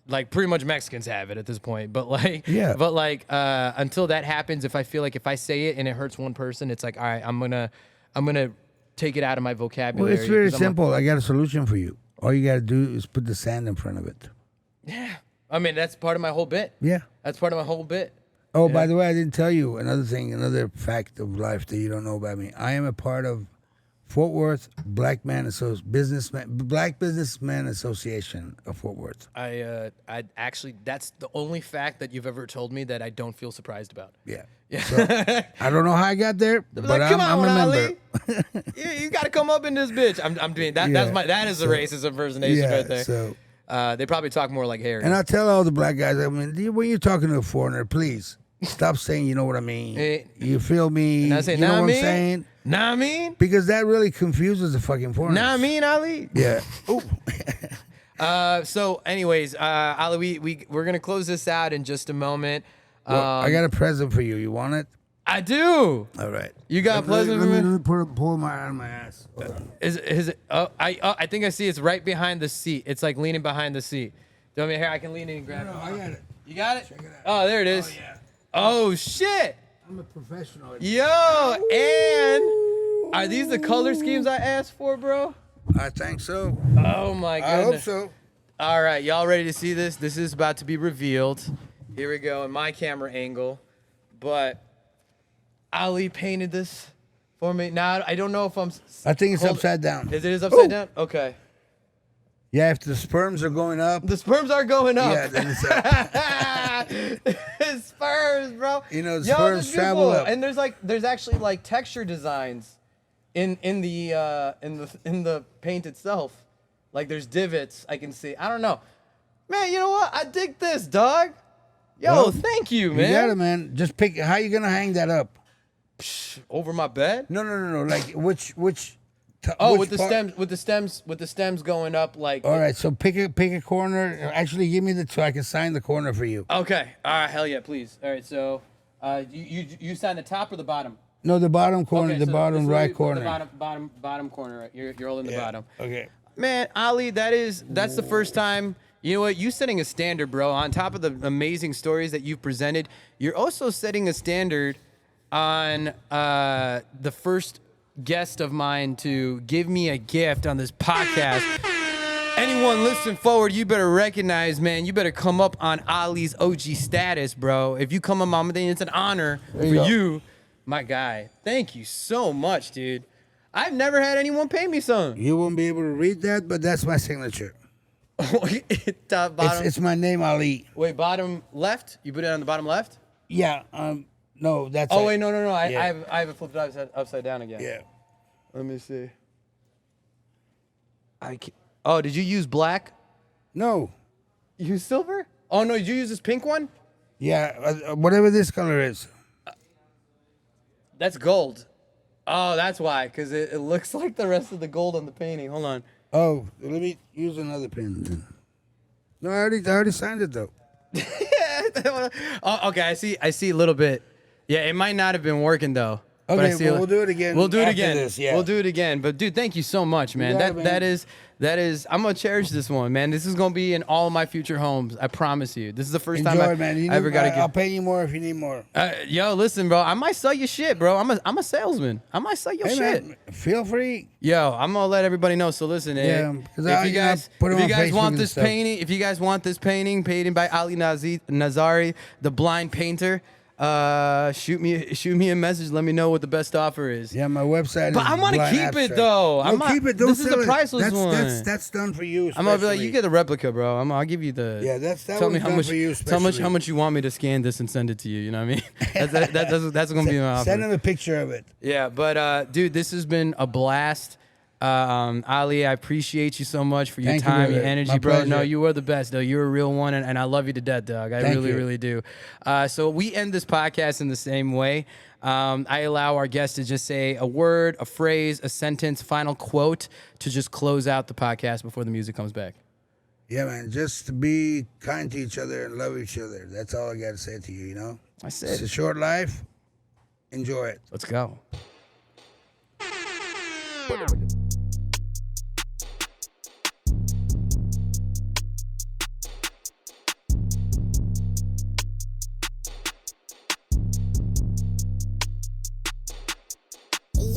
like pretty much Mexicans have it at this point, but like, until that happens, if I feel like if I say it and it hurts one person, it's like, all right, I'm gonna take it out of my vocabulary. Well, it's very simple. I got a solution for you. All you got to do is put the sand in front of it. Yeah. I mean, that's part of my whole bit. Yeah. That's part of my whole bit. Oh, by the way, I didn't tell you another thing, another fact of life that you don't know about me. I am a part of Fort Worth Black Businessman Association of Fort Worth. I actually, that's the only fact that you've ever told me that I don't feel surprised about. Yeah. So, I don't know how I got there, but like, I'm a member. Ali. you got to come up in this bitch. I'm doing that. Yeah. That is a racist impersonation right there. So they probably talk more like Harry. and I tell all the black guys, I mean, when you're talking to a foreigner, please stop saying you know what I mean. You feel me? And I say, you know nah, what mean? I'm saying? Nah, I mean? Because that really confuses the fucking foreigners. Nah, I mean, Ali? Yeah. Ooh. So, anyways, Ali, we're going to close this out in just a moment. Well, I got a present for you. You want it? I do. All right. You got a present for me? Let me pull my out of my ass. Hold on. Is it? I think I see it's right behind the seat. It's like leaning behind the seat. Do you want me here? I can lean in and grab it. No, I got it. You got it? Check it out. Oh, there it is. Oh, yeah. Oh, shit. I'm a professional. Yo, and are these the color schemes I asked for, bro? I think so. Oh, my goodness. I hope so. All right, y'all ready to see this? This is about to be revealed. Here we go in my camera angle. But Ali painted this for me. Now, I don't know if I think it's upside down. Is it upside down? Okay. Yeah, if the sperms are going up. The sperms are going up. Yeah, then it's up. It's sperms, bro. You know, the sperms travel up. And there's actually like texture designs in the paint itself. Like there's divots I can see. I don't know. Man, you know what? I dig this, dog. Yo, Well, thank you, man. You got it, man. Just pick. How you gonna hang that up? Over my bed? No. Like which? Oh, which with the stems going up like. All right, so pick a corner. Actually, give me so I can sign the corner for you. Okay. All right. Hell yeah, please. All right. So, you sign the top or the bottom? No, the bottom corner, Okay, the so bottom this right is corner. The bottom corner. Right? You're holding the bottom. Okay. Man, Ali, that's the first time. You know what? You setting a standard, bro. On top of the amazing stories that you've presented, you're also setting a standard on the first guest of mine to give me a gift on this podcast. Anyone listening forward, you better recognize, man. You better come up on Ali's OG status, bro. If you come on Mama, then it's an honor for you, my guy. Thank you so much, dude. I've never had anyone pay me something. You won't be able to read that, but that's my signature. Top, bottom. It's my name, Ali. Wait, bottom left? You put it on the bottom left? Yeah. No, that's. Oh wait, no. I Yeah. have it flipped upside down again. Yeah. Let me see. Oh, did you use black? No. You use silver? Oh no, did you use this pink one? Yeah, whatever this color is. That's gold. Oh, that's why, because it looks like the rest of the gold on the painting. Hold on. Oh, let me use another pen then. No, I already signed it though. Oh, okay, I see a little bit. Yeah, it might not have been working though. Okay, well, we'll do it again. We'll do it after again. This, yeah. We'll do it again. But dude, thank you so much, man. got it, man. That is. I'm gonna cherish this one, man. This is gonna be in all of my future homes. I promise you. This is the first time I ever got to get. I'll pay you more if you need more. Yo, listen, bro. I might sell you shit, bro. I'm a salesman. I might sell your shit. Man, feel free. Yo, I'm gonna let everybody know. So listen, if you guys want this painting, painted by Ali Nazary, the blind painter, shoot me a message. Let me know what the best offer is. Yeah, my website. But I want to keep it though. Keep it. Don't this is sell a priceless one. That's done for you. I'm gonna be like, you get the replica, bro. I'll give you the. Yeah, that tell me how much. for you. Tell me how much you want me to scan this and send it to you. You know what I mean? That's gonna be my offer. Send him a picture of it. Yeah, but dude, this has been a blast. Ali, I appreciate you so much for your time, your energy, My bro. pleasure. No, you are the best, though. You're a real one, and I love you to death, dog. I Thank really, you. really do. So we end this podcast in the same way. I allow our guests to just say a word, a phrase, a sentence, final quote to just close out the podcast before the music comes back. Yeah, man. Just be kind to each other and love each other. That's all I got to say to you. You know. I said, It's a short life. Enjoy it. let's go.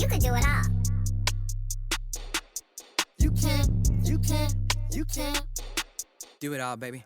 You can do it all. You can. Do it all, baby.